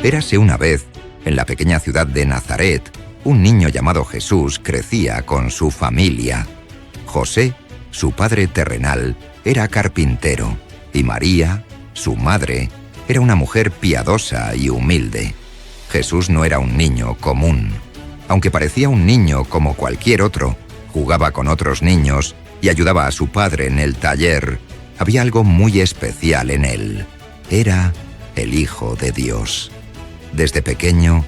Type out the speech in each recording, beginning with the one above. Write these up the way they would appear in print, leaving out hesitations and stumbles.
Érase una vez, en la pequeña ciudad de Nazaret, un niño llamado Jesús crecía con su familia. José, su padre terrenal, era carpintero, y María, su madre, era una mujer piadosa y humilde. Jesús no era un niño común. Aunque parecía un niño como cualquier otro, jugaba con otros niños y ayudaba a su padre en el taller, había algo muy especial en él. Era el Hijo de Dios. Desde pequeño,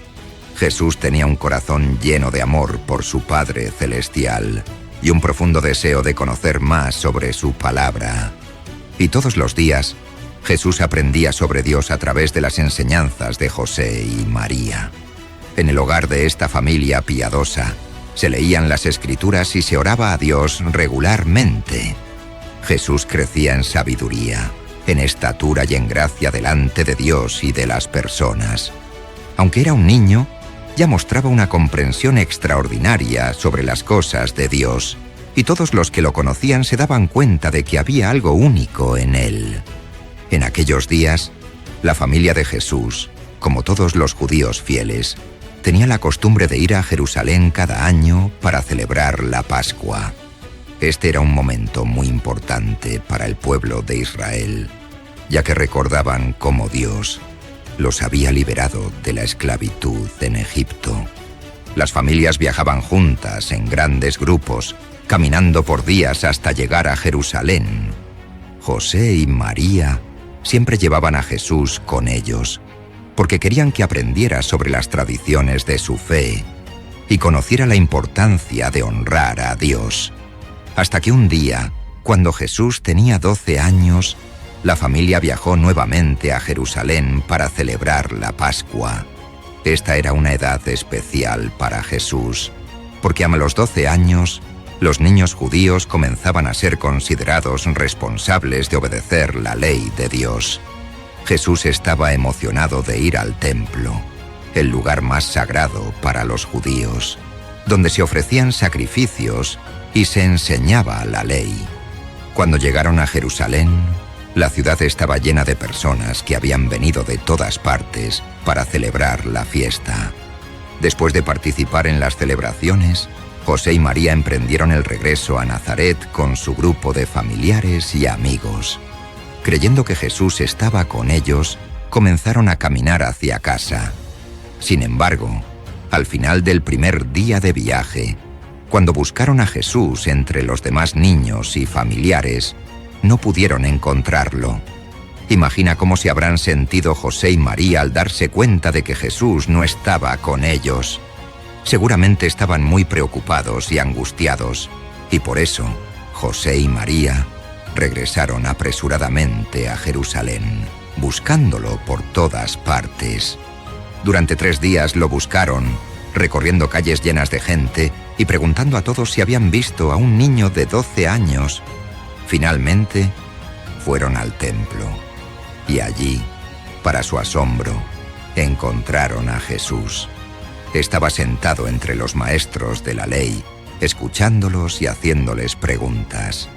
Jesús tenía un corazón lleno de amor por su Padre Celestial y un profundo deseo de conocer más sobre su palabra. Y todos los días, Jesús aprendía sobre Dios a través de las enseñanzas de José y María. En el hogar de esta familia piadosa, se leían las Escrituras y se oraba a Dios regularmente. Jesús crecía en sabiduría, en estatura y en gracia delante de Dios y de las personas. Aunque era un niño, ya mostraba una comprensión extraordinaria sobre las cosas de Dios, y todos los que lo conocían se daban cuenta de que había algo único en él. En aquellos días, la familia de Jesús, como todos los judíos fieles, tenía la costumbre de ir a Jerusalén cada año para celebrar la Pascua. Este era un momento muy importante para el pueblo de Israel, ya que recordaban cómo Dios los había liberado de la esclavitud en Egipto. Las familias viajaban juntas en grandes grupos, caminando por días hasta llegar a Jerusalén. José y María siempre llevaban a Jesús con ellos, porque querían que aprendiera sobre las tradiciones de su fe y conociera la importancia de honrar a Dios. Hasta que un día, cuando Jesús tenía 12 años, la familia viajó nuevamente a Jerusalén para celebrar la Pascua. Esta era una edad especial para Jesús, porque a los 12 años, los niños judíos comenzaban a ser considerados responsables de obedecer la ley de Dios. Jesús estaba emocionado de ir al templo, el lugar más sagrado para los judíos, donde se ofrecían sacrificios y se enseñaba la ley. Cuando llegaron a Jerusalén, la ciudad estaba llena de personas que habían venido de todas partes para celebrar la fiesta. Después de participar en las celebraciones, José y María emprendieron el regreso a Nazaret con su grupo de familiares y amigos. Creyendo que Jesús estaba con ellos, comenzaron a caminar hacia casa. Sin embargo, al final del primer día de viaje, cuando buscaron a Jesús entre los demás niños y familiares, no pudieron encontrarlo. Imagina cómo se habrán sentido José y María al darse cuenta de que Jesús no estaba con ellos. Seguramente estaban muy preocupados y angustiados, y por eso José y María regresaron apresuradamente a Jerusalén, buscándolo por todas partes. Durante 3 días lo buscaron, recorriendo calles llenas de gente y preguntando a todos si habían visto a un niño de 12 años. Finalmente, fueron al templo, y allí, para su asombro, encontraron a Jesús. Estaba sentado entre los maestros de la ley, escuchándolos y haciéndoles preguntas.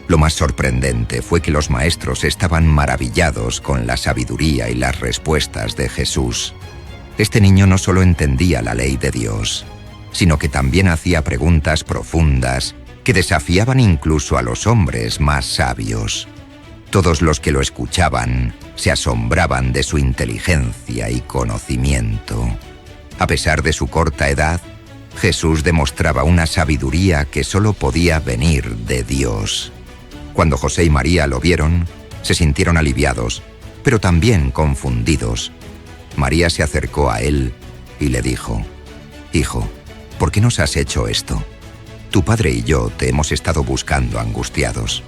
Lo más sorprendente fue que los maestros estaban maravillados con la sabiduría y las respuestas de Jesús. Este niño no solo entendía la ley de Dios, sino que también hacía preguntas profundas que desafiaban incluso a los hombres más sabios. Todos los que lo escuchaban se asombraban de su inteligencia y conocimiento. A pesar de su corta edad, Jesús demostraba una sabiduría que solo podía venir de Dios. Cuando José y María lo vieron, se sintieron aliviados, pero también confundidos. María se acercó a él y le dijo: «Hijo, ¿por qué nos has hecho esto? Tu padre y yo te hemos estado buscando angustiados».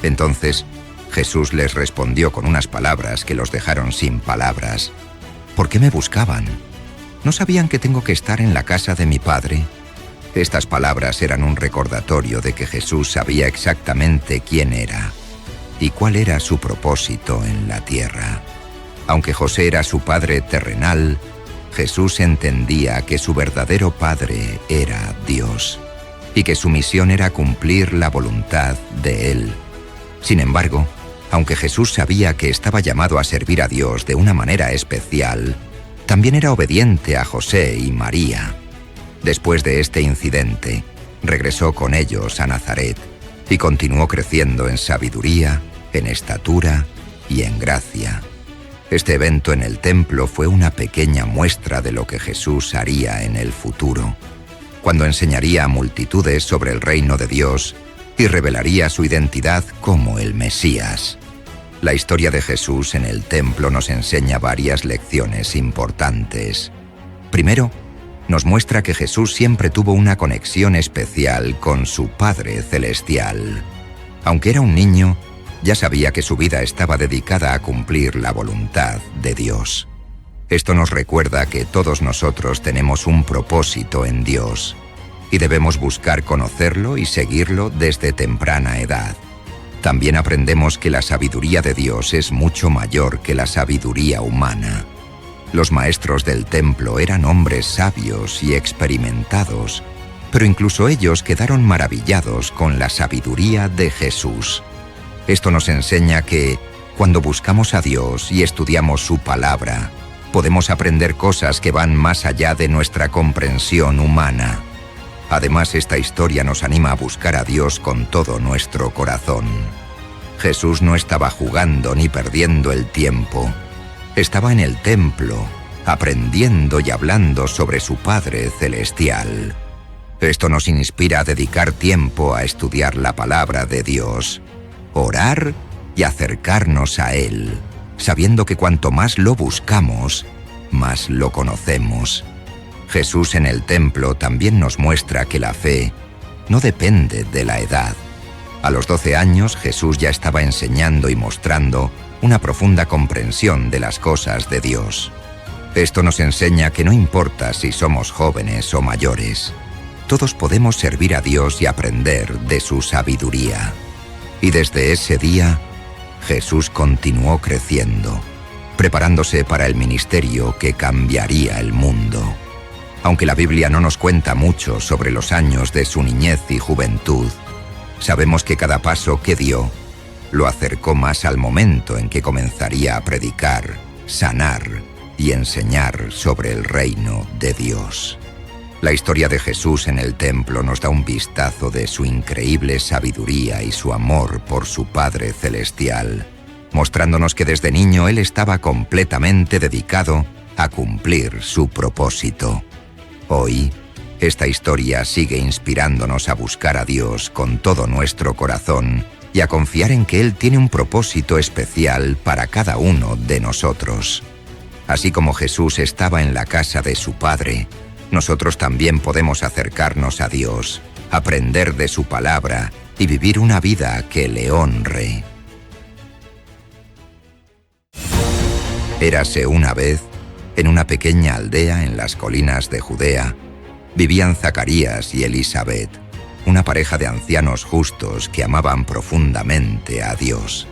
Entonces, Jesús les respondió con unas palabras que los dejaron sin palabras. «¿Por qué me buscaban? ¿No sabían que tengo que estar en la casa de mi padre?». Estas palabras eran un recordatorio de que Jesús sabía exactamente quién era y cuál era su propósito en la tierra. Aunque José era su padre terrenal, Jesús entendía que su verdadero padre era Dios y que su misión era cumplir la voluntad de Él. Sin embargo, aunque Jesús sabía que estaba llamado a servir a Dios de una manera especial, También era obediente a José y María. Después de este incidente, regresó con ellos a Nazaret y continuó creciendo en sabiduría, en estatura y en gracia. Este evento en el templo fue una pequeña muestra de lo que Jesús haría en el futuro, cuando enseñaría a multitudes sobre el reino de Dios y revelaría su identidad como el Mesías. La historia de Jesús en el templo nos enseña varias lecciones importantes. Primero, nos muestra que Jesús siempre tuvo una conexión especial con su Padre Celestial. Aunque era un niño, ya sabía que su vida estaba dedicada a cumplir la voluntad de Dios. Esto nos recuerda que todos nosotros tenemos un propósito en Dios y debemos buscar conocerlo y seguirlo desde temprana edad. También aprendemos que la sabiduría de Dios es mucho mayor que la sabiduría humana. Los maestros del templo eran hombres sabios y experimentados, pero incluso ellos quedaron maravillados con la sabiduría de Jesús. Esto nos enseña que, cuando buscamos a Dios y estudiamos su palabra, podemos aprender cosas que van más allá de nuestra comprensión humana. Además, esta historia nos anima a buscar a Dios con todo nuestro corazón. Jesús no estaba jugando ni perdiendo el tiempo. Estaba en el templo, aprendiendo y hablando sobre su Padre Celestial. Esto nos inspira a dedicar tiempo a estudiar la palabra de Dios, orar y acercarnos a Él, sabiendo que cuanto más lo buscamos, más lo conocemos. Jesús en el templo también nos muestra que la fe no depende de la edad. A los 12 años Jesús ya estaba enseñando y mostrando una profunda comprensión de las cosas de Dios. Esto nos enseña que no importa si somos jóvenes o mayores, todos podemos servir a Dios y aprender de su sabiduría. Y desde ese día, Jesús continuó creciendo, preparándose para el ministerio que cambiaría el mundo. Aunque la Biblia no nos cuenta mucho sobre los años de su niñez y juventud, sabemos que cada paso que dio lo acercó más al momento en que comenzaría a predicar, sanar y enseñar sobre el reino de Dios. La historia de Jesús en el templo nos da un vistazo de su increíble sabiduría y su amor por su Padre Celestial, mostrándonos que desde niño él estaba completamente dedicado a cumplir su propósito. Hoy, esta historia sigue inspirándonos a buscar a Dios con todo nuestro corazón y a confiar en que Él tiene un propósito especial para cada uno de nosotros. Así como Jesús estaba en la casa de su Padre, nosotros también podemos acercarnos a Dios, aprender de su palabra y vivir una vida que le honre. Érase una vez, en una pequeña aldea en las colinas de Judea, vivían Zacarías y Elisabet, una pareja de ancianos justos que amaban profundamente a Dios.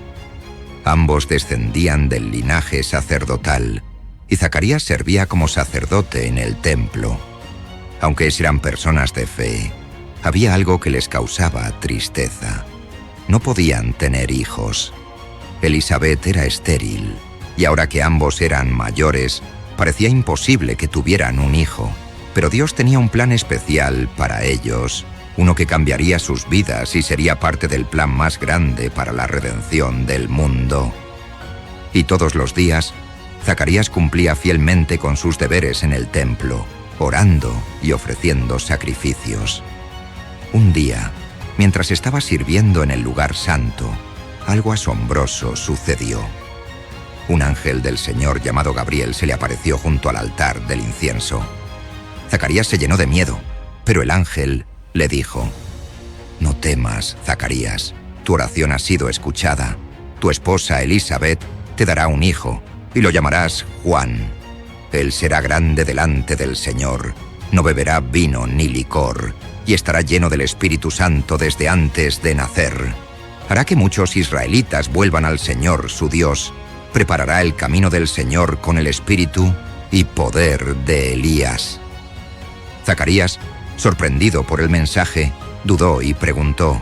Ambos descendían del linaje sacerdotal, y Zacarías servía como sacerdote en el templo. Aunque eran personas de fe, había algo que les causaba tristeza. No podían tener hijos. Elisabet era estéril, y ahora que ambos eran mayores, parecía imposible que tuvieran un hijo. Pero Dios tenía un plan especial para ellos, uno que cambiaría sus vidas y sería parte del plan más grande para la redención del mundo. Y todos los días, Zacarías cumplía fielmente con sus deberes en el templo, orando y ofreciendo sacrificios. Un día, mientras estaba sirviendo en el lugar santo, algo asombroso sucedió. Un ángel del Señor llamado Gabriel se le apareció junto al altar del incienso. Zacarías se llenó de miedo, pero el ángel le dijo: «No temas, Zacarías, tu oración ha sido escuchada. Tu esposa Elisabet te dará un hijo, y lo llamarás Juan. Él será grande delante del Señor, no beberá vino ni licor, y estará lleno del Espíritu Santo desde antes de nacer. Hará que muchos israelitas vuelvan al Señor su Dios, preparará el camino del Señor con el espíritu y poder de Elías». Zacarías, sorprendido por el mensaje, dudó y preguntó: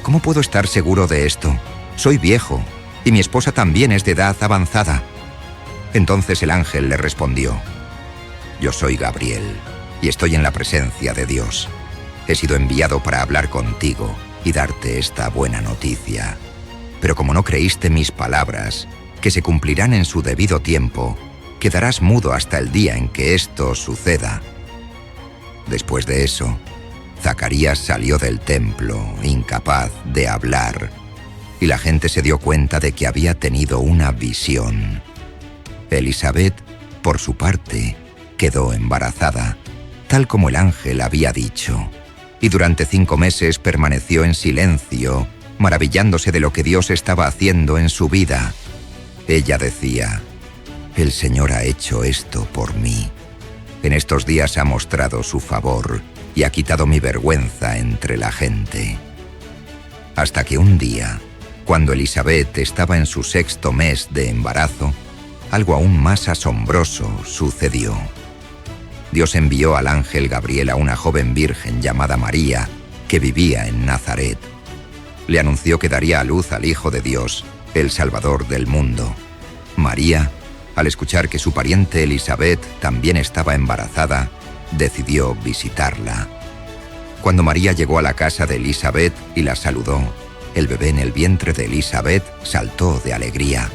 «¿Cómo puedo estar seguro de esto? Soy viejo, y mi esposa también es de edad avanzada». Entonces el ángel le respondió: «Yo soy Gabriel, y estoy en la presencia de Dios. He sido enviado para hablar contigo y darte esta buena noticia. Pero como no creíste mis palabras, que se cumplirán en su debido tiempo, quedarás mudo hasta el día en que esto suceda». Después de eso, Zacarías salió del templo, incapaz de hablar, y la gente se dio cuenta de que había tenido una visión. Elisabet, por su parte, quedó embarazada, tal como el ángel había dicho, y durante 5 meses permaneció en silencio, maravillándose de lo que Dios estaba haciendo en su vida. Ella decía: «El Señor ha hecho esto por mí. En estos días ha mostrado su favor y ha quitado mi vergüenza entre la gente». Hasta que un día, cuando Elisabet estaba en su 6º mes de embarazo, algo aún más asombroso sucedió. Dios envió al ángel Gabriel a una joven virgen llamada María, que vivía en Nazaret. Le anunció que daría a luz al Hijo de Dios, el Salvador del mundo. María, al escuchar que su pariente Elisabet también estaba embarazada, decidió visitarla. Cuando María llegó a la casa de Elisabet y la saludó, el bebé en el vientre de Elisabet saltó de alegría.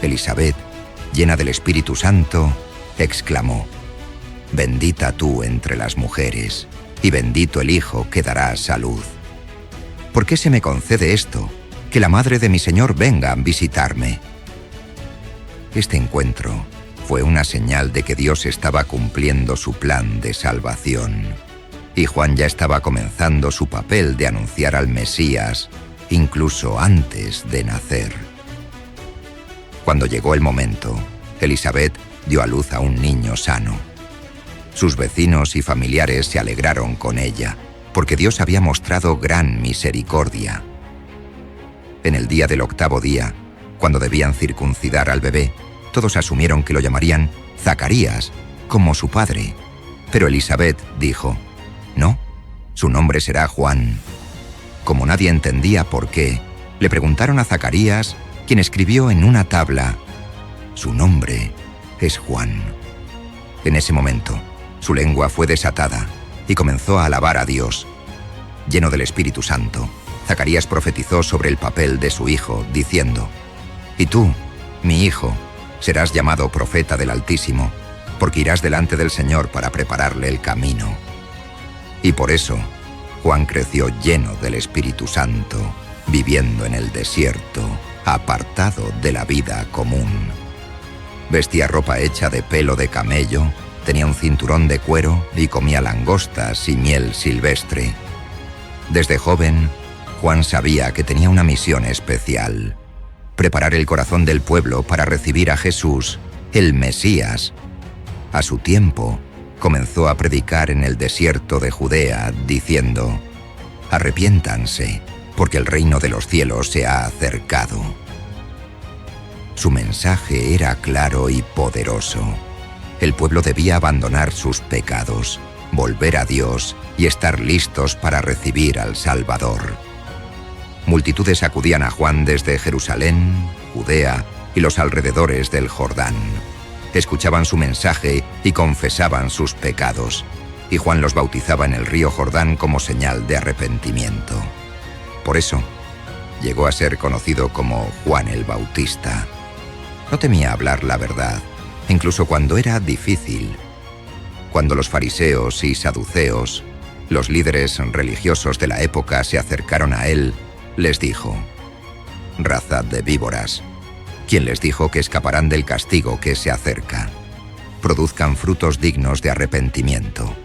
Elisabet, llena del Espíritu Santo, exclamó: «Bendita tú entre las mujeres, y bendito el Hijo que darás a luz. ¿Por qué se me concede esto, que la madre de mi Señor venga a visitarme?» Este encuentro fue una señal de que Dios estaba cumpliendo su plan de salvación, y Juan ya estaba comenzando su papel de anunciar al Mesías, incluso antes de nacer. Cuando llegó el momento, Elisabet dio a luz a un niño sano. Sus vecinos y familiares se alegraron con ella, porque Dios había mostrado gran misericordia. En el día del 8º día, cuando debían circuncidar al bebé, todos asumieron que lo llamarían Zacarías, como su padre. Pero Elisabet dijo: «No, su nombre será Juan». Como nadie entendía por qué, le preguntaron a Zacarías, quien escribió en una tabla: «Su nombre es Juan». En ese momento, su lengua fue desatada y comenzó a alabar a Dios. Lleno del Espíritu Santo, Zacarías profetizó sobre el papel de su hijo, diciendo: «Y tú, mi hijo, serás llamado profeta del Altísimo, porque irás delante del Señor para prepararle el camino». Y por eso, Juan creció lleno del Espíritu Santo, viviendo en el desierto, apartado de la vida común. Vestía ropa hecha de pelo de camello, tenía un cinturón de cuero y comía langostas y miel silvestre. Desde joven, Juan sabía que tenía una misión especial: preparar el corazón del pueblo para recibir a Jesús, el Mesías. A su tiempo, comenzó a predicar en el desierto de Judea, diciendo: «Arrepiéntanse, porque el reino de los cielos se ha acercado». Su mensaje era claro y poderoso. El pueblo debía abandonar sus pecados, volver a Dios y estar listos para recibir al Salvador. Multitudes acudían a Juan desde Jerusalén, Judea y los alrededores del Jordán. Escuchaban su mensaje y confesaban sus pecados, y Juan los bautizaba en el río Jordán como señal de arrepentimiento. Por eso, llegó a ser conocido como Juan el Bautista. No temía hablar la verdad, incluso cuando era difícil. Cuando los fariseos y saduceos, los líderes religiosos de la época, se acercaron a él, les dijo: «Raza de víboras, ¿quién les dijo que escaparán del castigo que se acerca? Produzcan frutos dignos de arrepentimiento».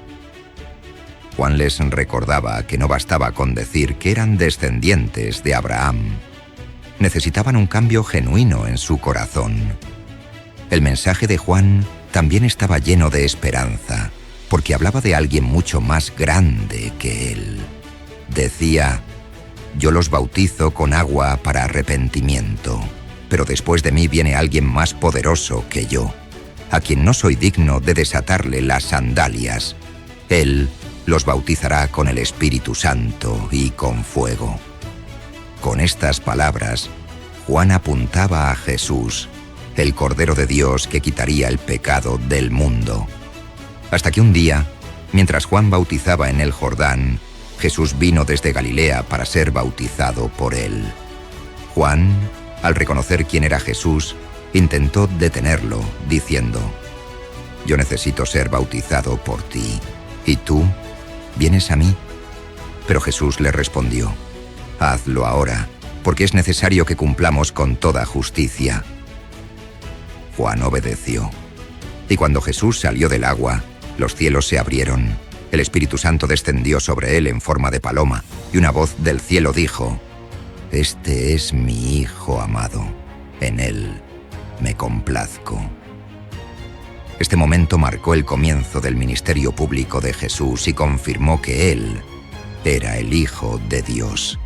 Juan les recordaba que no bastaba con decir que eran descendientes de Abraham. Necesitaban un cambio genuino en su corazón. El mensaje de Juan también estaba lleno de esperanza, porque hablaba de alguien mucho más grande que él. Decía: «Yo los bautizo con agua para arrepentimiento, pero después de mí viene alguien más poderoso que yo, a quien no soy digno de desatarle las sandalias. Él los bautizará con el Espíritu Santo y con fuego». Con estas palabras, Juan apuntaba a Jesús, el Cordero de Dios que quitaría el pecado del mundo. Hasta que un día, mientras Juan bautizaba en el Jordán, Jesús vino desde Galilea para ser bautizado por él. Juan, al reconocer quién era Jesús, intentó detenerlo, diciendo: «Yo necesito ser bautizado por ti, ¿y tú vienes a mí?». Pero Jesús le respondió: «Hazlo ahora, porque es necesario que cumplamos con toda justicia». Juan obedeció. Y cuando Jesús salió del agua, los cielos se abrieron, el Espíritu Santo descendió sobre él en forma de paloma, y una voz del cielo dijo: «Este es mi Hijo amado, en él me complazco». Este momento marcó el comienzo del ministerio público de Jesús y confirmó que él era el Hijo de Dios.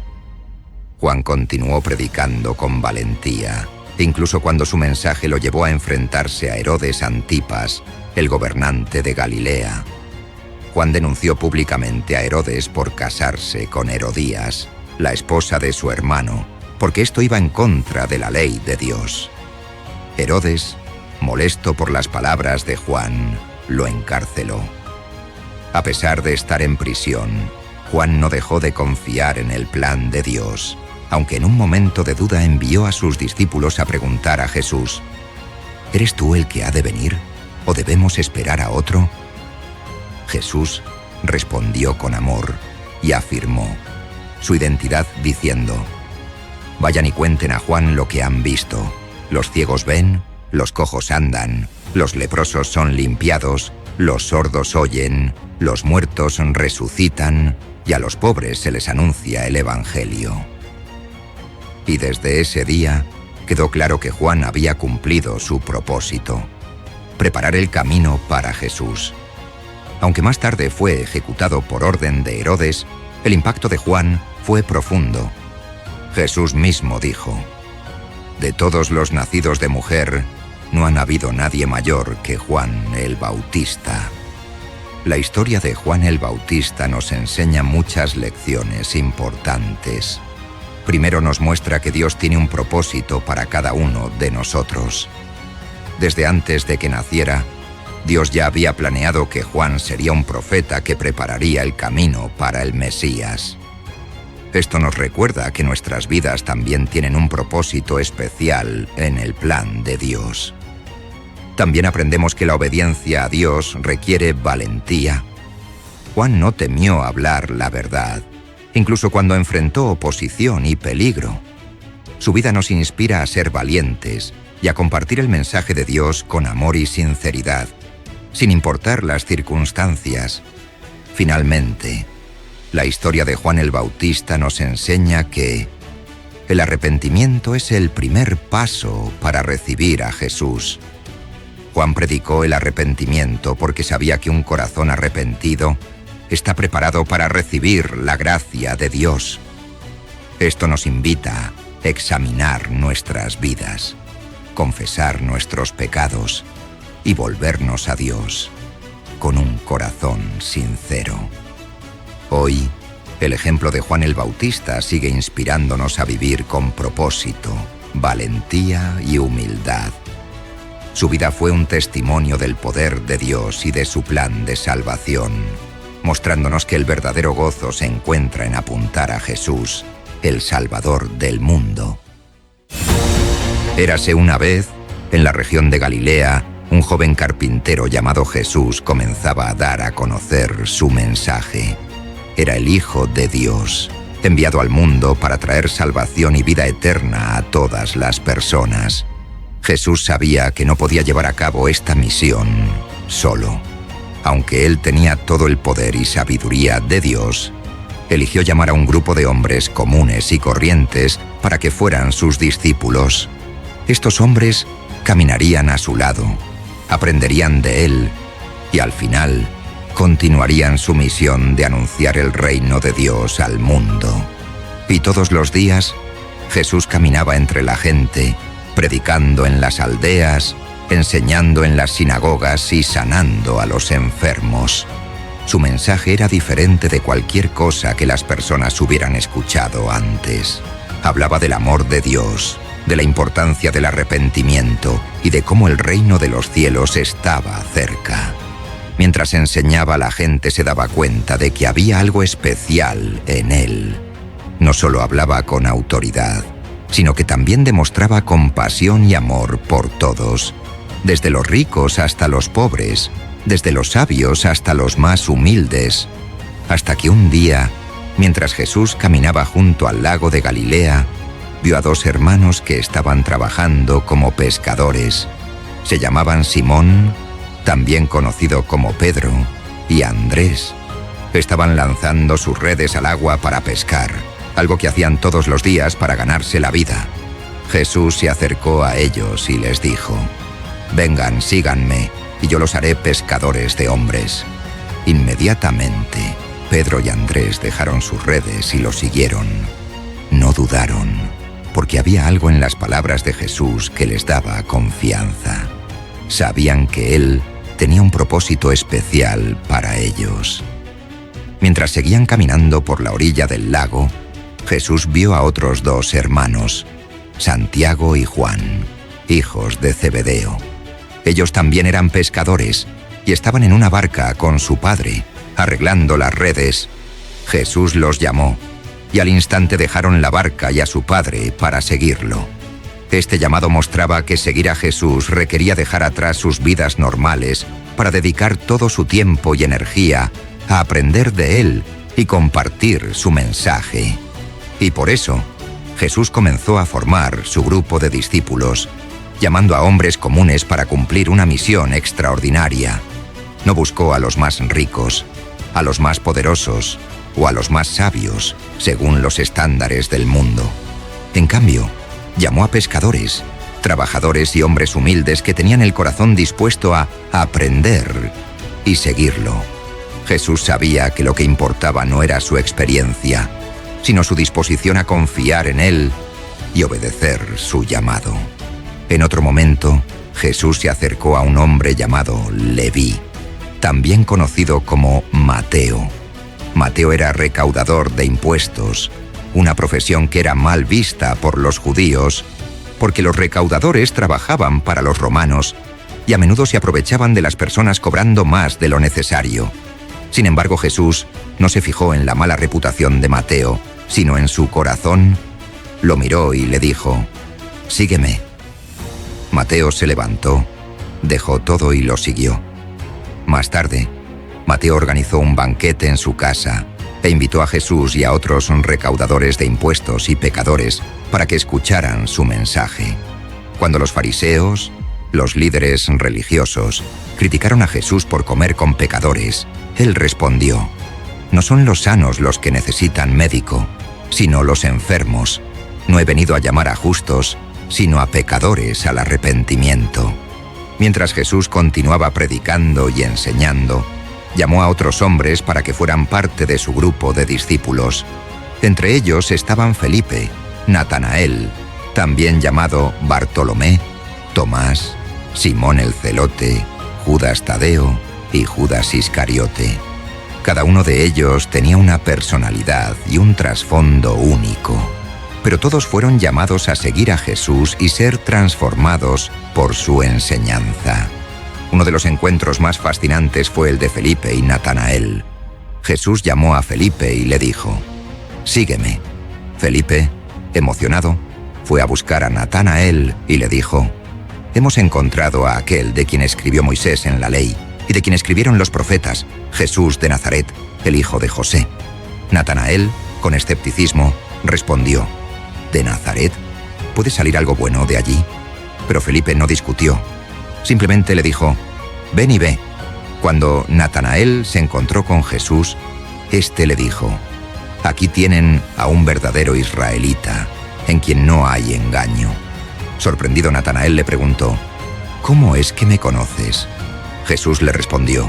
Juan continuó predicando con valentía, incluso cuando su mensaje lo llevó a enfrentarse a Herodes Antipas, el gobernante de Galilea. Juan denunció públicamente a Herodes por casarse con Herodías, la esposa de su hermano, porque esto iba en contra de la ley de Dios. Herodes, molesto por las palabras de Juan, lo encarceló. A pesar de estar en prisión, Juan no dejó de confiar en el plan de Dios, aunque en un momento de duda envió a sus discípulos a preguntar a Jesús: ¿eres tú el que ha de venir, o debemos esperar a otro? Jesús respondió con amor y afirmó su identidad diciendo: «Vayan y cuenten a Juan lo que han visto. Los ciegos ven, los cojos andan, los leprosos son limpiados, los sordos oyen, los muertos resucitan, y a los pobres se les anuncia el Evangelio». Y desde ese día quedó claro que Juan había cumplido su propósito: preparar el camino para Jesús. Aunque más tarde fue ejecutado por orden de Herodes, el impacto de Juan fue profundo. Jesús mismo dijo: «De todos los nacidos de mujer, no ha habido nadie mayor que Juan el Bautista». La historia de Juan el Bautista nos enseña muchas lecciones importantes. Primero nos muestra que Dios tiene un propósito para cada uno de nosotros. Desde antes de que naciera, Dios ya había planeado que Juan sería un profeta que prepararía el camino para el Mesías. Esto nos recuerda que nuestras vidas también tienen un propósito especial en el plan de Dios. También aprendemos que la obediencia a Dios requiere valentía. Juan no temió hablar la verdad, incluso cuando enfrentó oposición y peligro. Su vida nos inspira a ser valientes y a compartir el mensaje de Dios con amor y sinceridad, sin importar las circunstancias. Finalmente, la historia de Juan el Bautista nos enseña que el arrepentimiento es el primer paso para recibir a Jesús. Juan predicó el arrepentimiento porque sabía que un corazón arrepentido está preparado para recibir la gracia de Dios. Esto nos invita a examinar nuestras vidas, confesar nuestros pecados y volvernos a Dios con un corazón sincero. Hoy, el ejemplo de Juan el Bautista sigue inspirándonos a vivir con propósito, valentía y humildad. Su vida fue un testimonio del poder de Dios y de su plan de salvación, mostrándonos que el verdadero gozo se encuentra en apuntar a Jesús, el Salvador del mundo. Érase una vez, en la región de Galilea, un joven carpintero llamado Jesús comenzaba a dar a conocer su mensaje. Era el Hijo de Dios, enviado al mundo para traer salvación y vida eterna a todas las personas. Jesús sabía que no podía llevar a cabo esta misión solo. Aunque él tenía todo el poder y sabiduría de Dios, eligió llamar a un grupo de hombres comunes y corrientes para que fueran sus discípulos. Estos hombres caminarían a su lado, aprenderían de él y al final continuarían su misión de anunciar el reino de Dios al mundo. Y todos los días, Jesús caminaba entre la gente, predicando en las aldeas, enseñando en las sinagogas y sanando a los enfermos. Su mensaje era diferente de cualquier cosa que las personas hubieran escuchado antes. Hablaba del amor de Dios, de la importancia del arrepentimiento y de cómo el reino de los cielos estaba cerca. Mientras enseñaba, la gente se daba cuenta de que había algo especial en él. No solo hablaba con autoridad, sino que también demostraba compasión y amor por todos, desde los ricos hasta los pobres, desde los sabios hasta los más humildes, hasta que un día, mientras Jesús caminaba junto al lago de Galilea, vio a dos hermanos que estaban trabajando como pescadores. Se llamaban Simón, también conocido como Pedro, y Andrés. Estaban lanzando sus redes al agua para pescar, algo que hacían todos los días para ganarse la vida. Jesús se acercó a ellos y les dijo: «Vengan, síganme, y yo los haré pescadores de hombres». Inmediatamente, Pedro y Andrés dejaron sus redes y lo siguieron. No dudaron, porque había algo en las palabras de Jesús que les daba confianza. Sabían que Él tenía un propósito especial para ellos. Mientras seguían caminando por la orilla del lago, Jesús vio a otros dos hermanos, Santiago y Juan, hijos de Zebedeo. Ellos también eran pescadores y estaban en una barca con su padre, arreglando las redes. Jesús los llamó, y al instante dejaron la barca y a su padre para seguirlo. Este llamado mostraba que seguir a Jesús requería dejar atrás sus vidas normales para dedicar todo su tiempo y energía a aprender de Él y compartir su mensaje. Y por eso, Jesús comenzó a formar su grupo de discípulos, llamando a hombres comunes para cumplir una misión extraordinaria. No buscó a los más ricos, a los más poderosos o a los más sabios, según los estándares del mundo. En cambio, llamó a pescadores, trabajadores y hombres humildes que tenían el corazón dispuesto a aprender y seguirlo. Jesús sabía que lo que importaba no era su experiencia, sino su disposición a confiar en Él y obedecer su llamado. En otro momento, Jesús se acercó a un hombre llamado Leví, también conocido como Mateo. Mateo era recaudador de impuestos, una profesión que era mal vista por los judíos, porque los recaudadores trabajaban para los romanos y a menudo se aprovechaban de las personas cobrando más de lo necesario. Sin embargo, Jesús no se fijó en la mala reputación de Mateo, sino en su corazón. Lo miró y le dijo: «Sígueme». Mateo se levantó, dejó todo y lo siguió. Más tarde, Mateo organizó un banquete en su casa e invitó a Jesús y a otros recaudadores de impuestos y pecadores para que escucharan su mensaje. Cuando los fariseos, los líderes religiosos, criticaron a Jesús por comer con pecadores, Él respondió: «No son los sanos los que necesitan médico, sino los enfermos. No he venido a llamar a justos, sino a pecadores al arrepentimiento». Mientras Jesús continuaba predicando y enseñando, llamó a otros hombres para que fueran parte de su grupo de discípulos. Entre ellos estaban Felipe, Natanael, también llamado Bartolomé, Tomás, Simón el Celote, Judas Tadeo y Judas Iscariote. Cada uno de ellos tenía una personalidad y un trasfondo único, pero todos fueron llamados a seguir a Jesús y ser transformados por su enseñanza. Uno de los encuentros más fascinantes fue el de Felipe y Natanael. Jesús llamó a Felipe y le dijo: «Sígueme». Felipe, emocionado, fue a buscar a Natanael y le dijo: «Hemos encontrado a aquel de quien escribió Moisés en la ley y de quien escribieron los profetas, Jesús de Nazaret, el hijo de José». Natanael, con escepticismo, respondió: «¿De Nazaret? ¿Puede salir algo bueno de allí?». Pero Felipe no discutió. Simplemente le dijo: «Ven y ve». Cuando Natanael se encontró con Jesús, éste le dijo: «Aquí tienen a un verdadero israelita, en quien no hay engaño». Sorprendido, Natanael le preguntó: «¿Cómo es que me conoces?». Jesús le respondió: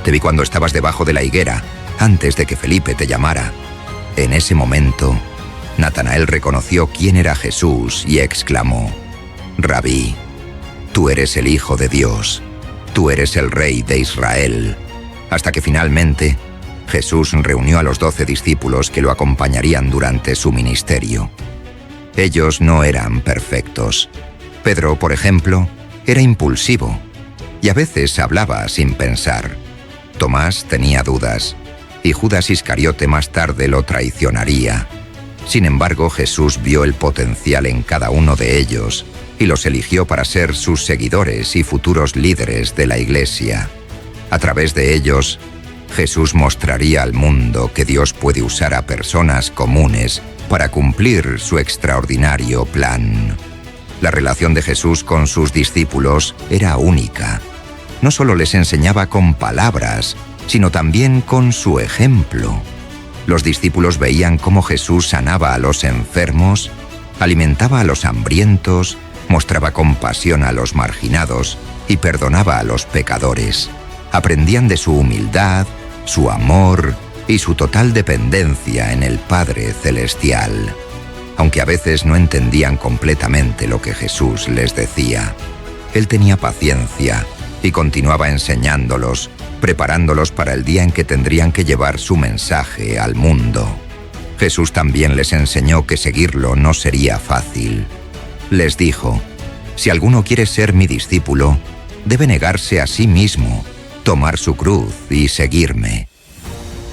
«Te vi cuando estabas debajo de la higuera, antes de que Felipe te llamara». En ese momento, Natanael reconoció quién era Jesús y exclamó: «Rabí, tú eres el Hijo de Dios, tú eres el Rey de Israel». Hasta que finalmente, Jesús reunió a los 12 discípulos que lo acompañarían durante su ministerio. Ellos no eran perfectos. Pedro, por ejemplo, era impulsivo y a veces hablaba sin pensar. Tomás tenía dudas y Judas Iscariote más tarde lo traicionaría. Sin embargo, Jesús vio el potencial en cada uno de ellos y los eligió para ser sus seguidores y futuros líderes de la Iglesia. A través de ellos, Jesús mostraría al mundo que Dios puede usar a personas comunes para cumplir su extraordinario plan. La relación de Jesús con sus discípulos era única. No solo les enseñaba con palabras, sino también con su ejemplo. Los discípulos veían cómo Jesús sanaba a los enfermos, alimentaba a los hambrientos, mostraba compasión a los marginados y perdonaba a los pecadores. Aprendían de su humildad, su amor y su total dependencia en el Padre Celestial. Aunque a veces no entendían completamente lo que Jesús les decía, Él tenía paciencia y continuaba enseñándolos, preparándolos para el día en que tendrían que llevar su mensaje al mundo. Jesús también les enseñó que seguirlo no sería fácil. Les dijo: si alguno quiere ser mi discípulo, debe negarse a sí mismo, tomar su cruz y seguirme.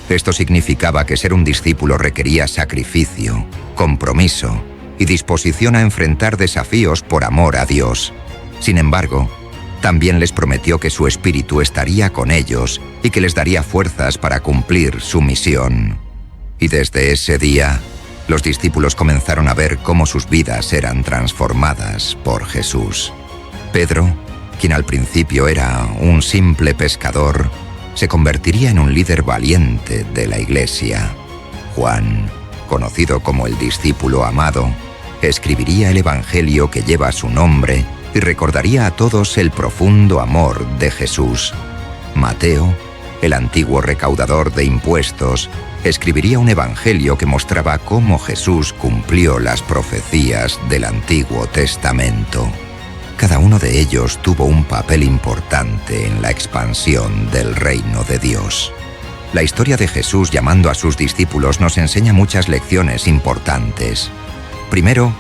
Esto significaba que ser un discípulo requería sacrificio, compromiso y disposición a enfrentar desafíos por amor a Dios. Sin embargo, también les prometió que su espíritu estaría con ellos y que les daría fuerzas para cumplir su misión. Y desde ese día, los discípulos comenzaron a ver cómo sus vidas eran transformadas por Jesús. Pedro, quien al principio era un simple pescador, se convertiría en un líder valiente de la Iglesia. Juan, conocido como el discípulo amado, escribiría el Evangelio que lleva su nombre y recordaría a todos el profundo amor de Jesús. Mateo, el antiguo recaudador de impuestos, escribiría un evangelio que mostraba cómo Jesús cumplió las profecías del Antiguo Testamento. Cada uno de ellos tuvo un papel importante en la expansión del reino de Dios. La historia de Jesús llamando a sus discípulos nos enseña muchas lecciones importantes. Primero,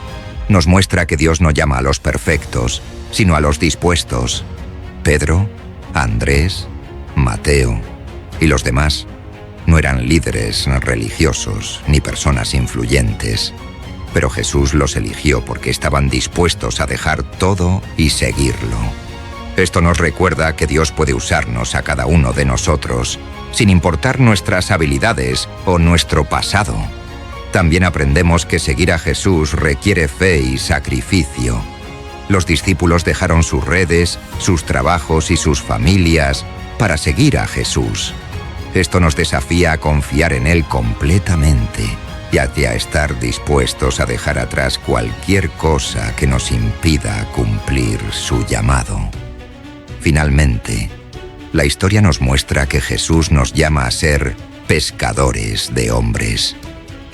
nos muestra que Dios no llama a los perfectos, sino a los dispuestos. Pedro, Andrés, Mateo y los demás no eran líderes religiosos ni personas influyentes, pero Jesús los eligió porque estaban dispuestos a dejar todo y seguirlo. Esto nos recuerda que Dios puede usarnos a cada uno de nosotros, sin importar nuestras habilidades o nuestro pasado. También aprendemos que seguir a Jesús requiere fe y sacrificio. Los discípulos dejaron sus redes, sus trabajos y sus familias para seguir a Jesús. Esto nos desafía a confiar en Él completamente y a estar dispuestos a dejar atrás cualquier cosa que nos impida cumplir su llamado. Finalmente, la historia nos muestra que Jesús nos llama a ser pescadores de hombres.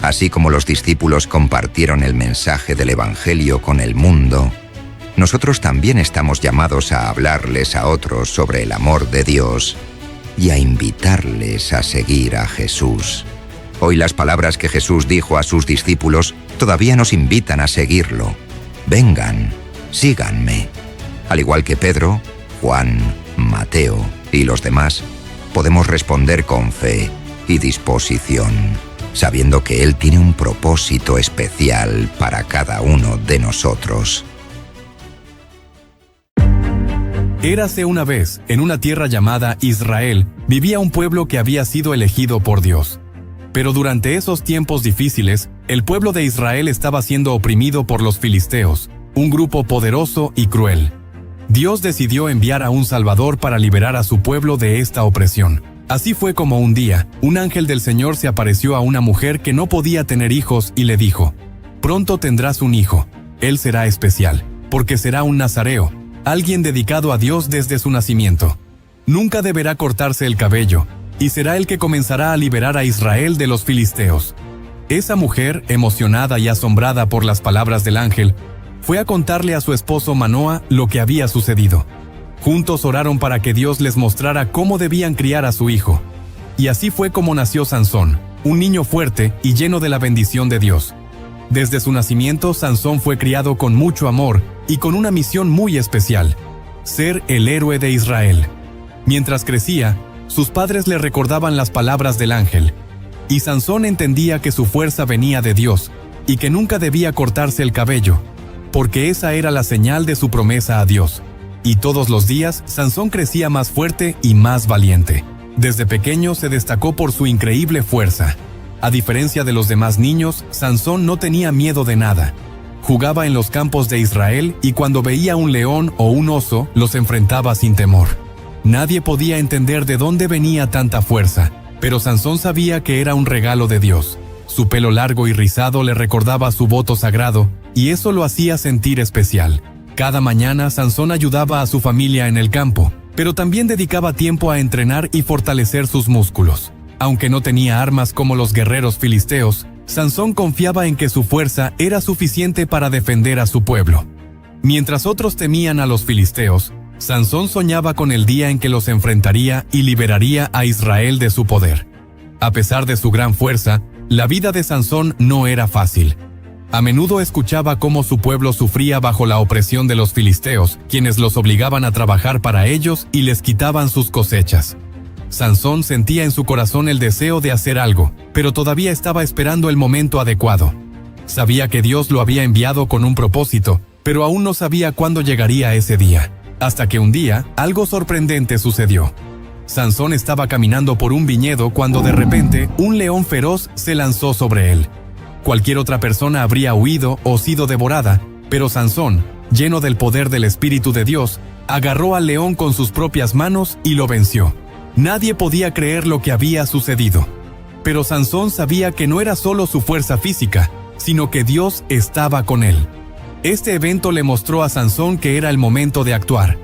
Así como los discípulos compartieron el mensaje del Evangelio con el mundo, nosotros también estamos llamados a hablarles a otros sobre el amor de Dios y a invitarles a seguir a Jesús. Hoy las palabras que Jesús dijo a sus discípulos todavía nos invitan a seguirlo. Vengan, síganme. Al igual que Pedro, Juan, Mateo y los demás, podemos responder con fe y disposición, sabiendo que Él tiene un propósito especial para cada uno de nosotros. Érase una vez, en una tierra llamada Israel, vivía un pueblo que había sido elegido por Dios. Pero durante esos tiempos difíciles, el pueblo de Israel estaba siendo oprimido por los filisteos, un grupo poderoso y cruel. Dios decidió enviar a un Salvador para liberar a su pueblo de esta opresión. Así fue como un día, un ángel del Señor se apareció a una mujer que no podía tener hijos y le dijo: «Pronto tendrás un hijo. Él será especial, porque será un nazareo, alguien dedicado a Dios desde su nacimiento. Nunca deberá cortarse el cabello, y será el que comenzará a liberar a Israel de los filisteos». Esa mujer, emocionada y asombrada por las palabras del ángel, fue a contarle a su esposo Manoa lo que había sucedido. Juntos oraron para que Dios les mostrara cómo debían criar a su hijo. Y así fue como nació Sansón, un niño fuerte y lleno de la bendición de Dios. Desde su nacimiento, Sansón fue criado con mucho amor y con una misión muy especial: ser el héroe de Israel. Mientras crecía, sus padres le recordaban las palabras del ángel, y Sansón entendía que su fuerza venía de Dios y que nunca debía cortarse el cabello, porque esa era la señal de su promesa a Dios. Y todos los días, Sansón crecía más fuerte y más valiente. Desde pequeño se destacó por su increíble fuerza. A diferencia de los demás niños, Sansón no tenía miedo de nada. Jugaba en los campos de Israel y cuando veía un león o un oso, los enfrentaba sin temor. Nadie podía entender de dónde venía tanta fuerza, pero Sansón sabía que era un regalo de Dios. Su pelo largo y rizado le recordaba su voto sagrado, y eso lo hacía sentir especial. Cada mañana Sansón ayudaba a su familia en el campo, pero también dedicaba tiempo a entrenar y fortalecer sus músculos. Aunque no tenía armas como los guerreros filisteos, Sansón confiaba en que su fuerza era suficiente para defender a su pueblo. Mientras otros temían a los filisteos, Sansón soñaba con el día en que los enfrentaría y liberaría a Israel de su poder. A pesar de su gran fuerza, la vida de Sansón no era fácil. A menudo escuchaba cómo su pueblo sufría bajo la opresión de los filisteos, quienes los obligaban a trabajar para ellos y les quitaban sus cosechas. Sansón sentía en su corazón el deseo de hacer algo, pero todavía estaba esperando el momento adecuado. Sabía que Dios lo había enviado con un propósito, pero aún no sabía cuándo llegaría ese día. Hasta que un día, algo sorprendente sucedió. Sansón estaba caminando por un viñedo cuando de repente un león feroz se lanzó sobre él. Cualquier otra persona habría huido o sido devorada, pero Sansón, lleno del poder del Espíritu de Dios, agarró al león con sus propias manos y lo venció. Nadie podía creer lo que había sucedido. Pero Sansón sabía que no era solo su fuerza física, sino que Dios estaba con él. Este evento le mostró a Sansón que era el momento de actuar.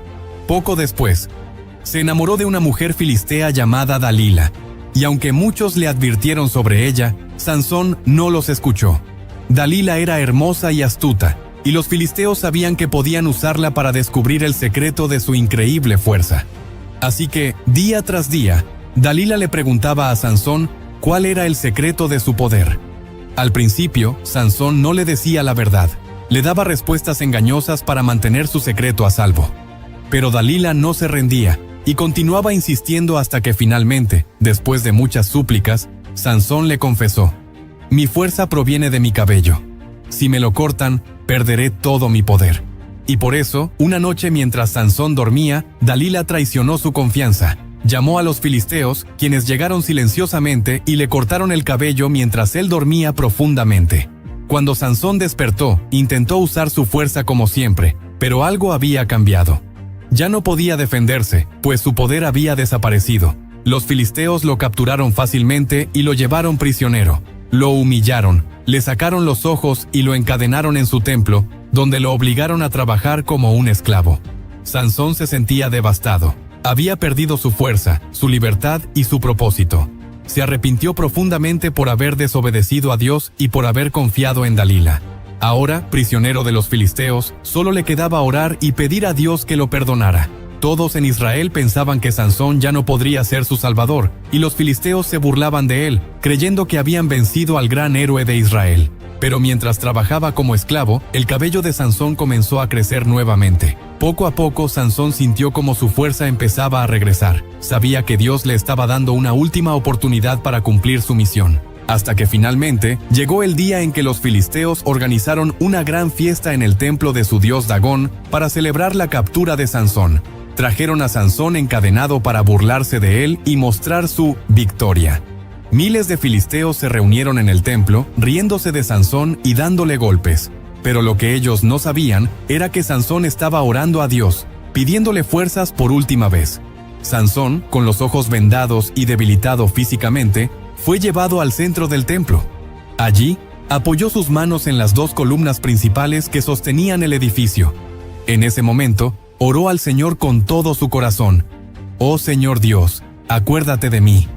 Poco después, se enamoró de una mujer filistea llamada Dalila, y aunque muchos le advirtieron sobre ella, Sansón no los escuchó. Dalila era hermosa y astuta, y los filisteos sabían que podían usarla para descubrir el secreto de su increíble fuerza. Así que, día tras día, Dalila le preguntaba a Sansón cuál era el secreto de su poder. Al principio, Sansón no le decía la verdad. Le daba respuestas engañosas para mantener su secreto a salvo. Pero Dalila no se rendía y continuaba insistiendo hasta que finalmente, después de muchas súplicas, Sansón le confesó: «Mi fuerza proviene de mi cabello. Si me lo cortan, perderé todo mi poder». Y por eso, una noche mientras Sansón dormía, Dalila traicionó su confianza. Llamó a los filisteos, quienes llegaron silenciosamente y le cortaron el cabello mientras él dormía profundamente. Cuando Sansón despertó, intentó usar su fuerza como siempre, pero algo había cambiado. Ya no podía defenderse, pues su poder había desaparecido. Los filisteos lo capturaron fácilmente y lo llevaron prisionero. Lo humillaron, le sacaron los ojos y lo encadenaron en su templo, donde lo obligaron a trabajar como un esclavo. Sansón se sentía devastado. Había perdido su fuerza, su libertad y su propósito. Se arrepintió profundamente por haber desobedecido a Dios y por haber confiado en Dalila. Ahora, prisionero de los filisteos, solo le quedaba orar y pedir a Dios que lo perdonara. Todos en Israel pensaban que Sansón ya no podría ser su salvador, y los filisteos se burlaban de él, creyendo que habían vencido al gran héroe de Israel. Pero mientras trabajaba como esclavo, el cabello de Sansón comenzó a crecer nuevamente. Poco a poco, Sansón sintió como su fuerza empezaba a regresar. Sabía que Dios le estaba dando una última oportunidad para cumplir su misión. Hasta que finalmente, llegó el día en que los filisteos organizaron una gran fiesta en el templo de su dios Dagón para celebrar la captura de Sansón. Trajeron a Sansón encadenado para burlarse de él y mostrar su victoria. Miles de filisteos se reunieron en el templo, riéndose de Sansón y dándole golpes. Pero lo que ellos no sabían era que Sansón estaba orando a Dios, pidiéndole fuerzas por última vez. Sansón, con los ojos vendados y debilitado físicamente, fue llevado al centro del templo. Allí, apoyó sus manos en las dos columnas principales que sostenían el edificio. En ese momento, oró al Señor con todo su corazón. «Oh Señor Dios, acuérdate de mí.